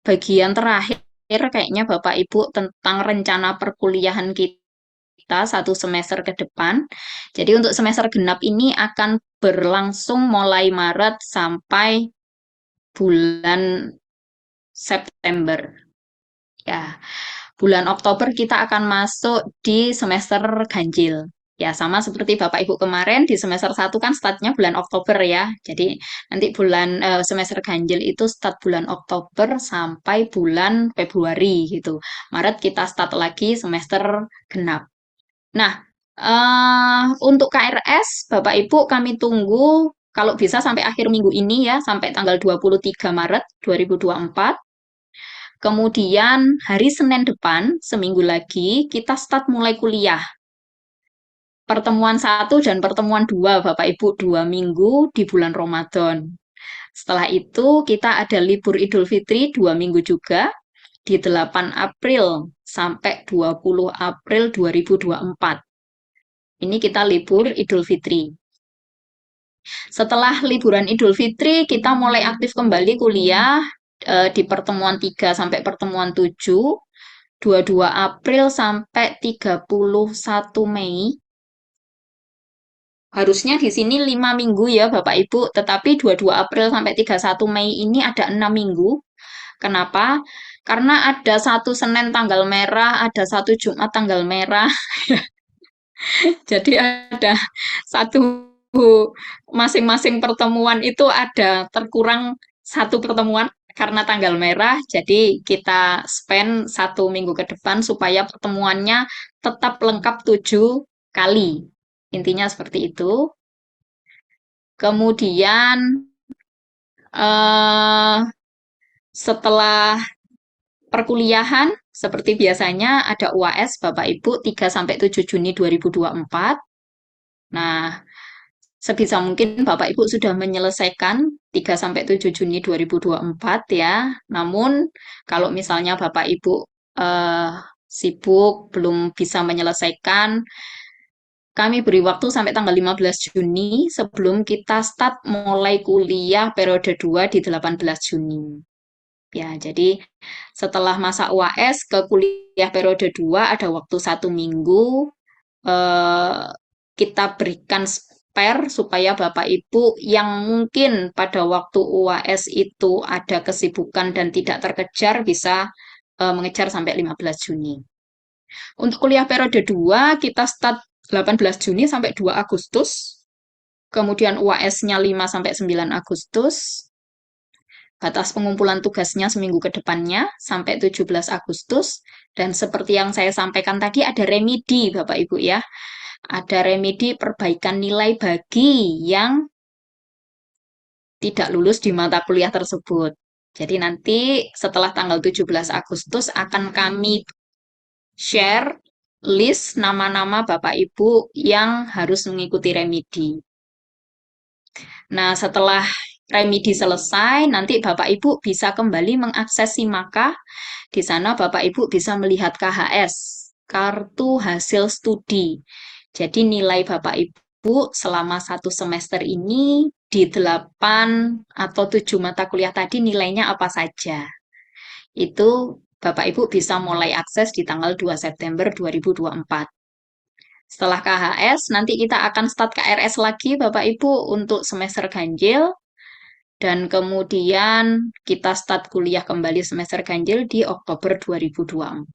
[SPEAKER 1] bagian terakhir kayaknya Bapak Ibu tentang rencana perkuliahan kita 1 semester ke depan. Jadi untuk semester genap ini akan berlangsung mulai Maret sampai bulan September. Ya, bulan Oktober kita akan masuk di semester ganjil. Ya, sama seperti Bapak Ibu kemarin di semester 1 kan startnya bulan Oktober ya. Jadi nanti bulan semester ganjil itu start bulan Oktober sampai bulan Februari gitu. Maret kita start lagi semester genap. Nah, untuk KRS Bapak Ibu kami tunggu kalau bisa sampai akhir minggu ini ya, sampai tanggal 23 Maret 2024. Kemudian hari Senin depan, seminggu lagi, kita start mulai kuliah. Pertemuan 1 dan pertemuan 2, Bapak Ibu, 2 minggu di bulan Ramadan. Setelah itu, kita ada libur Idul Fitri 2 minggu juga, di 8 April sampai 20 April 2024. Ini kita libur Idul Fitri. Setelah liburan Idul Fitri, kita mulai aktif kembali kuliah, di pertemuan 3 sampai pertemuan 7, 22 April sampai 31 Mei. Harusnya di sini 5 minggu ya Bapak Ibu, tetapi 22 April sampai 31 Mei ini ada 6 minggu. Kenapa? Karena ada 1 Senin tanggal merah, ada 1 Jumat tanggal merah. Jadi ada 1 masing-masing pertemuan itu ada terkurang 1 pertemuan. karena tanggal merah, jadi kita spend 1 minggu ke depan supaya pertemuannya tetap lengkap 7 kali. Intinya seperti itu. Kemudian eh, setelah perkuliahan, seperti biasanya ada UAS Bapak Ibu 3-7 Juni 2024. Nah, sebisa mungkin Bapak Ibu sudah menyelesaikan 3-7 Juni 2024 ya. Namun kalau misalnya Bapak Ibu eh, sibuk, belum bisa menyelesaikan, kami beri waktu sampai tanggal 15 Juni sebelum kita start mulai kuliah periode 2 di 18 Juni. Ya, jadi setelah masa UAS ke kuliah periode 2 ada waktu 1 minggu. eh, kita berikan spare supaya Bapak Ibu yang mungkin pada waktu UAS itu ada kesibukan dan tidak terkejar bisa mengejar sampai 15 Juni. Untuk kuliah periode 2 kita start 18 Juni sampai 2 Agustus. Kemudian UAS-nya 5 sampai 9 Agustus. Batas pengumpulan tugasnya seminggu ke depannya sampai 17 Agustus. Dan seperti yang saya sampaikan tadi ada remedi Bapak Ibu ya. Ada remedi perbaikan nilai bagi yang tidak lulus di mata kuliah tersebut. Jadi nanti setelah tanggal 17 Agustus akan kami share list nama-nama Bapak Ibu yang harus mengikuti remedi. Nah, setelah remedi selesai, nanti Bapak Ibu bisa kembali mengakses Simaka. Di sana Bapak Ibu bisa melihat KHS, kartu hasil studi. Jadi nilai Bapak Ibu selama 1 semester ini di 8 atau 7 mata kuliah tadi nilainya apa saja. Itu Bapak Ibu bisa mulai akses di tanggal 2 September 2024. Setelah KHS, nanti kita akan start KRS lagi Bapak Ibu untuk semester ganjil. Dan kemudian kita start kuliah kembali semester ganjil di Oktober 2024.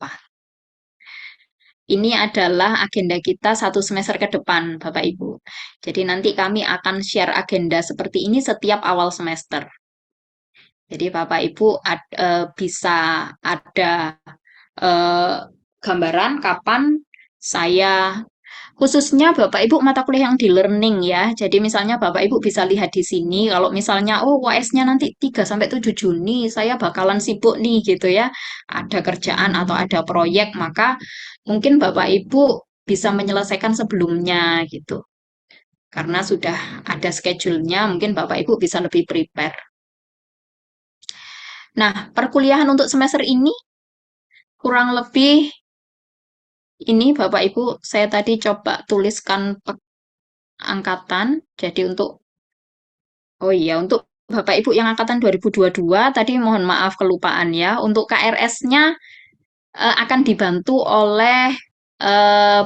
[SPEAKER 1] Ini adalah agenda kita 1 semester ke depan, Bapak Ibu. Jadi nanti kami akan share agenda seperti ini setiap awal semester. Jadi Bapak Ibu bisa ada gambaran kapan saya khususnya Bapak Ibu mata kuliah yang di learning ya. Jadi misalnya Bapak Ibu bisa lihat di sini kalau misalnya UAS-nya nanti 3-7 Juni saya bakalan sibuk nih gitu ya. Ada kerjaan atau ada proyek maka mungkin Bapak Ibu bisa menyelesaikan sebelumnya gitu. Karena sudah ada schedule-nya mungkin Bapak Ibu bisa lebih prepare. Nah, perkuliahan untuk semester ini kurang lebih ini Bapak Ibu saya tadi coba tuliskan angkatan. Jadi untuk untuk Bapak Ibu yang angkatan 2022 tadi mohon maaf kelupaan ya. Untuk KRS-nya akan dibantu oleh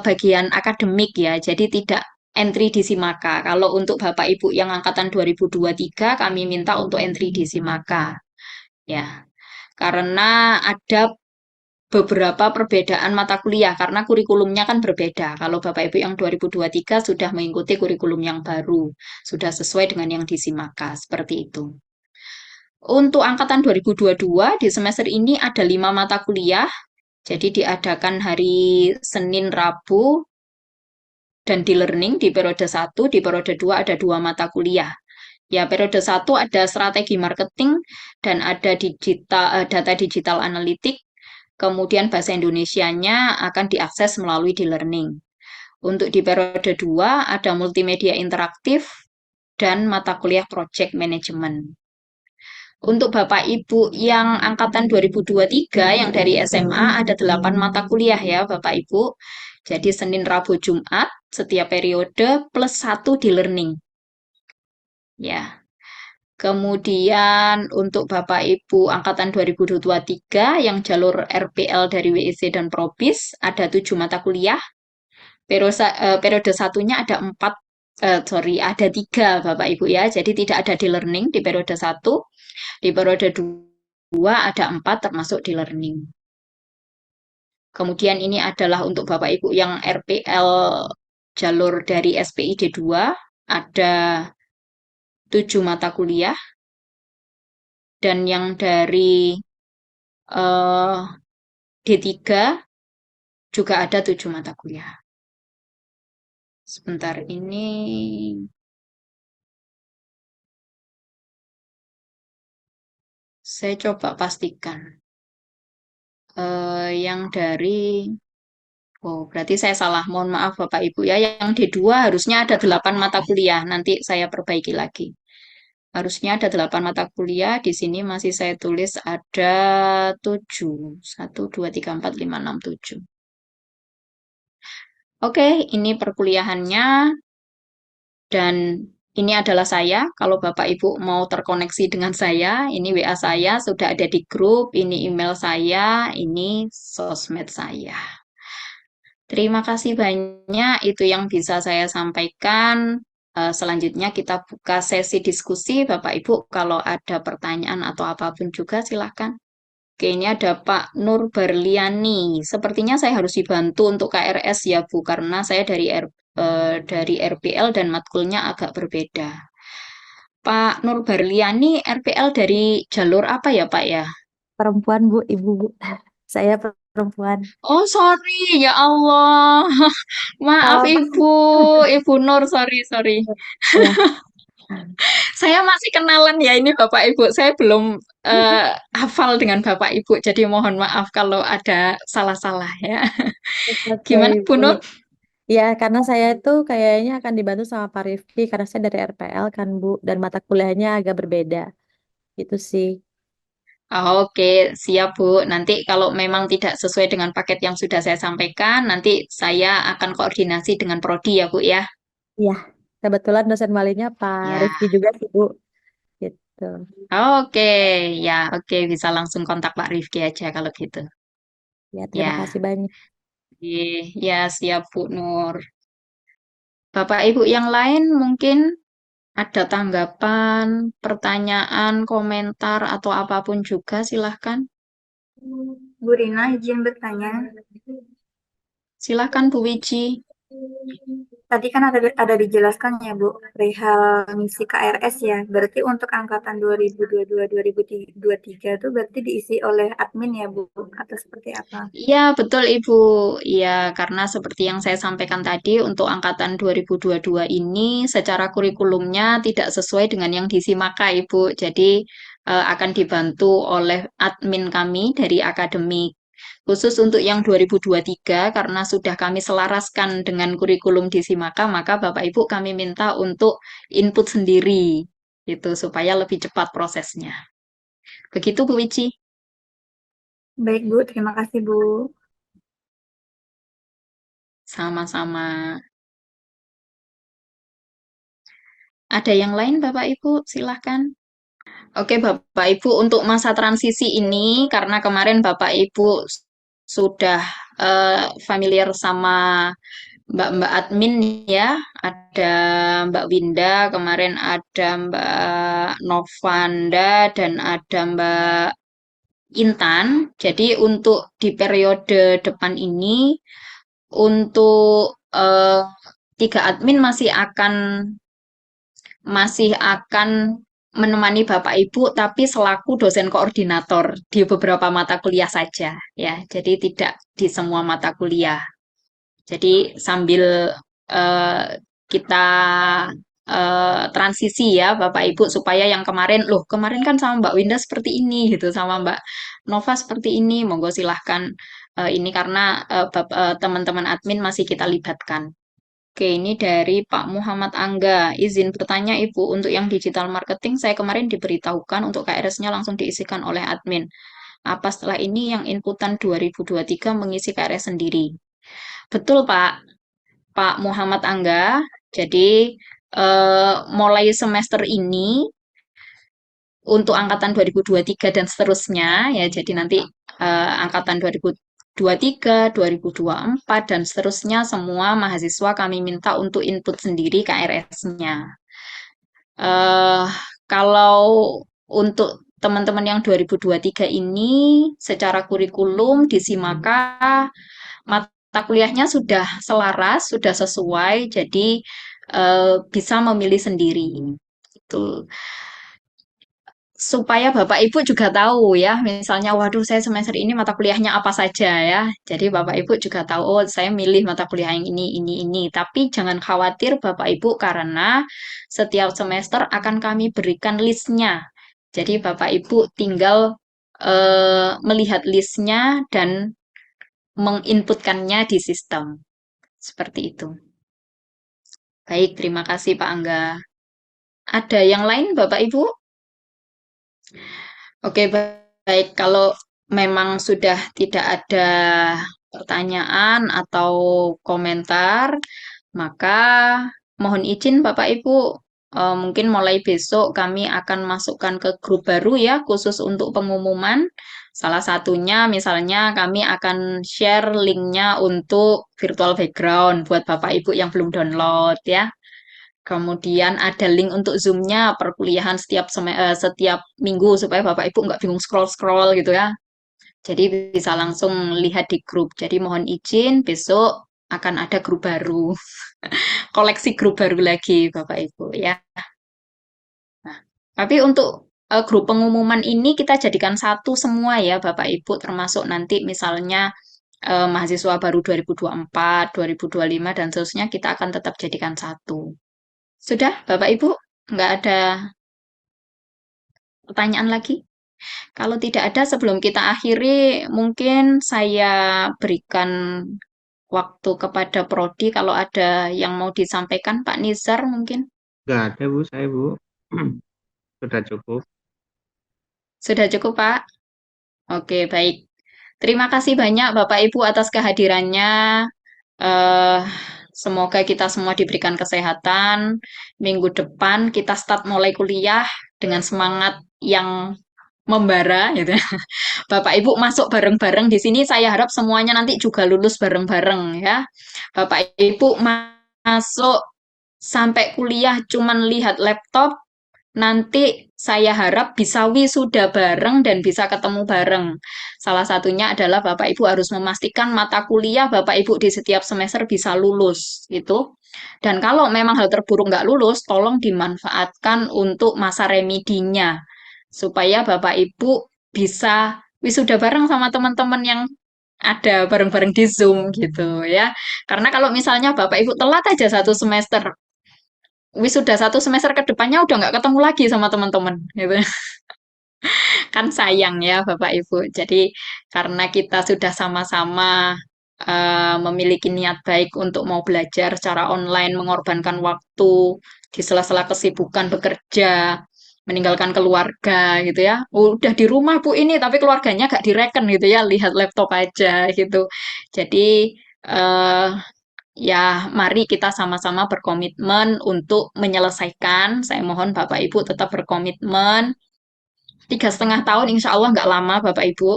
[SPEAKER 1] bagian akademik ya. Jadi tidak entry di Simaka. Kalau untuk Bapak Ibu yang angkatan 2023 kami minta untuk entry di Simaka. Ya. Karena ada beberapa perbedaan mata kuliah karena kurikulumnya kan berbeda. Kalau Bapak Ibu yang 2023 sudah mengikuti kurikulum yang baru, sudah sesuai dengan yang di Simaka, seperti itu. Untuk angkatan 2022 di semester ini ada 5 mata kuliah, jadi diadakan hari Senin, Rabu, dan di learning di periode 1, di periode 2 ada 2 mata kuliah. Ya, periode 1 ada strategi marketing dan ada data digital analitik. Kemudian bahasa Indonesianya akan diakses melalui di learning. Untuk di periode 2 ada multimedia interaktif dan mata kuliah project management. Untuk Bapak Ibu yang angkatan 2023 yang dari SMA ada 8 mata kuliah ya Bapak Ibu. Jadi Senin, Rabu, Jumat setiap periode plus 1 di learning. Ya. Kemudian untuk Bapak Ibu angkatan 2023 yang jalur RPL dari WIC dan Probis ada 7 mata kuliah. Periode satunya ada 3 Bapak Ibu ya. Jadi tidak ada di learning di periode 1. Di periode 2 ada 4 termasuk di learning. Kemudian ini adalah untuk Bapak Ibu yang RPL jalur dari SPID 2 ada 7 mata kuliah. Dan yang dari D3 juga ada 7 mata kuliah. Sebentar ini. Saya coba pastikan. Yang dari Oh, berarti saya salah. Mohon maaf Bapak Ibu ya. Yang D2 harusnya ada 8 mata kuliah. Nanti saya perbaiki lagi. Harusnya ada 8 mata kuliah. Di sini masih saya tulis ada 7. 1, 2, 3, 4, 5, 6, 7. Oke, ini perkuliahannya. Dan ini adalah saya. Kalau Bapak Ibu mau terkoneksi dengan saya, ini WA saya sudah ada di grup. Ini email saya, ini sosmed saya. Terima kasih banyak, itu yang bisa saya sampaikan. Selanjutnya kita buka sesi diskusi. Bapak Ibu, kalau ada pertanyaan atau apapun juga silahkan. Oke, ini ada Pak Nur Berliani. Sepertinya saya harus dibantu untuk KRS ya Bu, karena saya dari RPL dan matkulnya agak berbeda. Pak Nur Berliani, RPL dari jalur apa ya Pak ya?
[SPEAKER 6] Perempuan Bu, Ibu Bu. Saya perempuan.
[SPEAKER 1] Oh, sorry, ya Allah. Maaf
[SPEAKER 6] Kalau
[SPEAKER 1] Ibu, Ibu Nur, sorry.
[SPEAKER 6] ya,
[SPEAKER 1] Saya masih kenalan ya ini Bapak Ibu. Saya belum hafal dengan Bapak Ibu, jadi mohon maaf kalau ada salah-salah ya.
[SPEAKER 6] oke
[SPEAKER 1] Gimana Bu
[SPEAKER 6] Ibu.
[SPEAKER 1] Nur?
[SPEAKER 6] Ya, karena saya itu kayaknya akan dibantu sama Pak Rifki karena saya dari RPL kan Bu dan mata kuliahnya agak berbeda. Gitu sih.
[SPEAKER 1] Oke, siap Bu. Nanti kalau memang tidak sesuai dengan paket yang sudah saya sampaikan, nanti saya akan koordinasi dengan Prodi ya Bu ya.
[SPEAKER 6] Ya, kebetulan dosen walinya Pak
[SPEAKER 1] Ya,
[SPEAKER 6] Rifki juga sih Bu. Gitu.
[SPEAKER 1] oke, ya oke bisa langsung kontak Pak Rifki aja kalau gitu.
[SPEAKER 6] Ya, terima
[SPEAKER 1] Ya,
[SPEAKER 6] kasih banyak.
[SPEAKER 1] ya siap Bu Nur. Bapak Ibu yang lain mungkin ada tanggapan, pertanyaan, komentar, atau apapun juga, silahkan.
[SPEAKER 7] Bu Rina izin bertanya.
[SPEAKER 1] Silahkan Bu Wiji.
[SPEAKER 7] Tadi kan ada dijelaskan ya Bu, perihal misi KRS ya. Berarti untuk angkatan 2022-2023 itu berarti diisi oleh admin ya Bu, atau seperti apa?
[SPEAKER 1] Iya, betul Ibu. Iya, karena seperti yang saya sampaikan tadi, untuk angkatan 2022 ini secara kurikulumnya tidak sesuai dengan yang di Simaka, Ibu. Jadi akan dibantu oleh admin kami dari akademik. Khusus untuk yang 2023, karena sudah kami selaraskan dengan kurikulum di Simaka, maka Bapak Ibu kami minta untuk input sendiri, gitu, supaya lebih cepat prosesnya. Begitu Bu Wiji.
[SPEAKER 7] Baik Bu, terima kasih Bu.
[SPEAKER 1] Sama-sama. Ada yang lain Bapak Ibu? Silahkan. Oke Bapak Ibu, untuk masa transisi ini, karena kemarin Bapak Ibu sudah familiar sama Mbak-Mbak admin ya, ada Mbak Winda, kemarin ada Mbak Novanda, dan ada Mbak Intan. Jadi untuk di periode depan ini, untuk 3 admin masih akan menemani Bapak Ibu, tapi selaku dosen koordinator di beberapa mata kuliah saja, ya. Jadi tidak di semua mata kuliah. Jadi sambil kita transisi ya Bapak Ibu supaya yang kemarin kan sama Mbak Winda seperti ini gitu, sama Mbak Nova seperti ini, monggo silahkan ini karena teman-teman admin masih kita libatkan. Oke, ini dari Pak Muhammad Angga. Izin bertanya, Ibu, untuk yang digital marketing, saya kemarin diberitahukan untuk KRS-nya langsung diisikan oleh admin. Apa setelah ini yang inputan 2023 mengisi KRS sendiri? Betul, Pak Muhammad Angga. Jadi, mulai semester ini, untuk angkatan 2023 dan seterusnya, ya, jadi nanti angkatan 2023, 2024, dan seterusnya semua mahasiswa kami minta untuk input sendiri KRS-nya. Kalau untuk teman-teman yang 2023 ini, secara kurikulum di Simaka, mata kuliahnya sudah selaras, sudah sesuai, jadi bisa memilih sendiri. Itu. supaya Bapak Ibu juga tahu ya, misalnya, waduh saya semester ini mata kuliahnya apa saja ya. Jadi Bapak Ibu juga tahu, oh saya milih mata kuliah yang ini. Tapi jangan khawatir Bapak Ibu karena setiap semester akan kami berikan listnya. Jadi Bapak Ibu tinggal melihat listnya dan menginputkannya di sistem. Seperti itu. Baik, terima kasih Pak Angga. Ada yang lain Bapak Ibu? Oke, baik. Kalau memang sudah tidak ada pertanyaan atau komentar, maka mohon izin Bapak Ibu, mungkin mulai besok kami akan masukkan ke grup baru ya, khusus untuk pengumuman. Salah satunya misalnya kami akan share linknya untuk virtual background buat Bapak Ibu yang belum download ya. Kemudian ada link untuk Zoom-nya perkuliahan setiap minggu supaya Bapak Ibu nggak bingung scroll-scroll gitu ya. Jadi bisa langsung lihat di grup. Jadi mohon izin besok akan ada grup baru. Koleksi grup baru lagi Bapak Ibu ya. Nah, tapi untuk grup pengumuman ini kita jadikan satu semua ya Bapak Ibu, termasuk nanti misalnya mahasiswa baru 2024, 2025 dan seterusnya kita akan tetap jadikan satu. Sudah Bapak Ibu? Nggak ada pertanyaan lagi? Kalau tidak ada, sebelum kita akhiri, mungkin saya berikan waktu kepada Prodi kalau ada yang mau disampaikan, Pak Nizar mungkin.
[SPEAKER 3] Nggak ada Bu, saya Bu. Sudah cukup.
[SPEAKER 1] Sudah cukup, Pak? Oke, baik. Terima kasih banyak Bapak Ibu atas kehadirannya. Eh, semoga kita semua diberikan kesehatan. Minggu depan kita start mulai kuliah dengan semangat yang membara gitu. Bapak Ibu masuk bareng-bareng di sini. Saya harap semuanya nanti juga lulus bareng-bareng ya. Bapak Ibu masuk sampai kuliah cuman lihat laptop, nanti saya harap bisa wisuda bareng dan bisa ketemu bareng. Salah satunya adalah Bapak Ibu harus memastikan mata kuliah Bapak Ibu di setiap semester bisa lulus gitu. Dan kalau memang hal terburuk nggak lulus, tolong dimanfaatkan untuk masa remedinya supaya Bapak Ibu bisa wisuda bareng sama teman-teman yang ada bareng-bareng di Zoom gitu ya. Karena kalau misalnya Bapak Ibu telat aja satu semester, wisuda satu semester ke depannya udah nggak ketemu lagi sama teman-teman gitu. Kan sayang ya Bapak Ibu. Jadi karena kita sudah sama-sama memiliki niat baik untuk mau belajar secara online, mengorbankan waktu di sela-sela kesibukan bekerja, meninggalkan keluarga gitu ya. Udah di rumah Bu ini, tapi keluarganya gak direken gitu ya, lihat laptop aja gitu. Jadi eh, ya mari kita sama-sama berkomitmen untuk menyelesaikan. Saya mohon Bapak Ibu tetap berkomitmen. 3,5 tahun insya Allah nggak lama Bapak Ibu.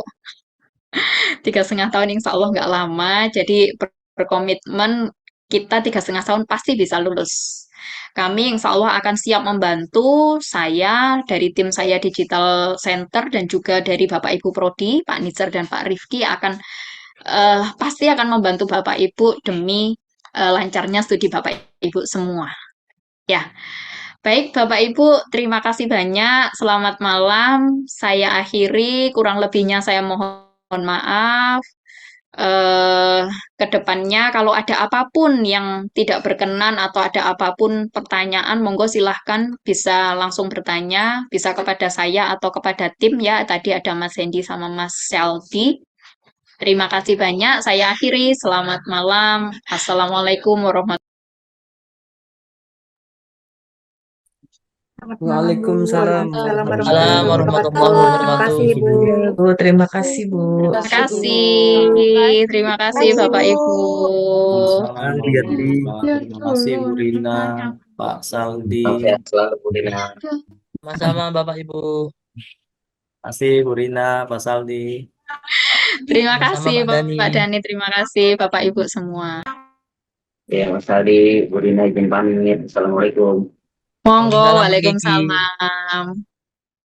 [SPEAKER 1] 3,5 tahun insya Allah nggak lama. Jadi berkomitmen kita 3,5 tahun pasti bisa lulus. Kami insya Allah akan siap membantu saya dari tim saya Digital Center dan juga dari Bapak Ibu Prodi, Pak Nizar dan Pak Rifki akan pasti akan membantu Bapak Ibu demi lancarnya studi Bapak Ibu semua. Ya, baik Bapak Ibu, terima kasih banyak. Selamat malam. Saya akhiri, kurang lebihnya saya mohon maaf. Eh, Kedepannya kalau ada apapun yang tidak berkenan atau ada apapun pertanyaan, monggo silahkan bisa langsung bertanya, bisa kepada saya atau kepada tim ya. Tadi ada Mas Hendy sama Mas Selvi. Terima kasih banyak. Saya akhiri. Selamat malam. Assalamualaikum warahmatullahi
[SPEAKER 7] Selamat malam, Bu.
[SPEAKER 9] Waalaikumsalam
[SPEAKER 7] Waalaikumsalam
[SPEAKER 9] warahmatullahi
[SPEAKER 7] warahmatullahi
[SPEAKER 9] wabarakatuh.
[SPEAKER 7] wabarakatuh. Terima kasih, Bu.
[SPEAKER 9] Bu, terima kasih Bu.
[SPEAKER 1] Terima kasih. Terima kasih Bapak Ibu.
[SPEAKER 9] Mari ya, Tri.
[SPEAKER 8] Terima kasih Bu Rina, Pak Saldi.
[SPEAKER 2] Sehat selalu Bu Rina.
[SPEAKER 10] Sama-sama Bapak Ibu.
[SPEAKER 8] Terima kasih Bu Rina, Pak Saldi.
[SPEAKER 1] Terima
[SPEAKER 10] Sama-sama
[SPEAKER 1] kasih
[SPEAKER 10] Pak Dani.
[SPEAKER 1] Pak Dani. Terima kasih Bapak Ibu semua.
[SPEAKER 2] Ya, Mas Aldi, Bu Rina izin pamit. Assalamualaikum.
[SPEAKER 1] Monggo,
[SPEAKER 10] Waalaikumsalam Bu Kiki.
[SPEAKER 1] Waalaikumsalam.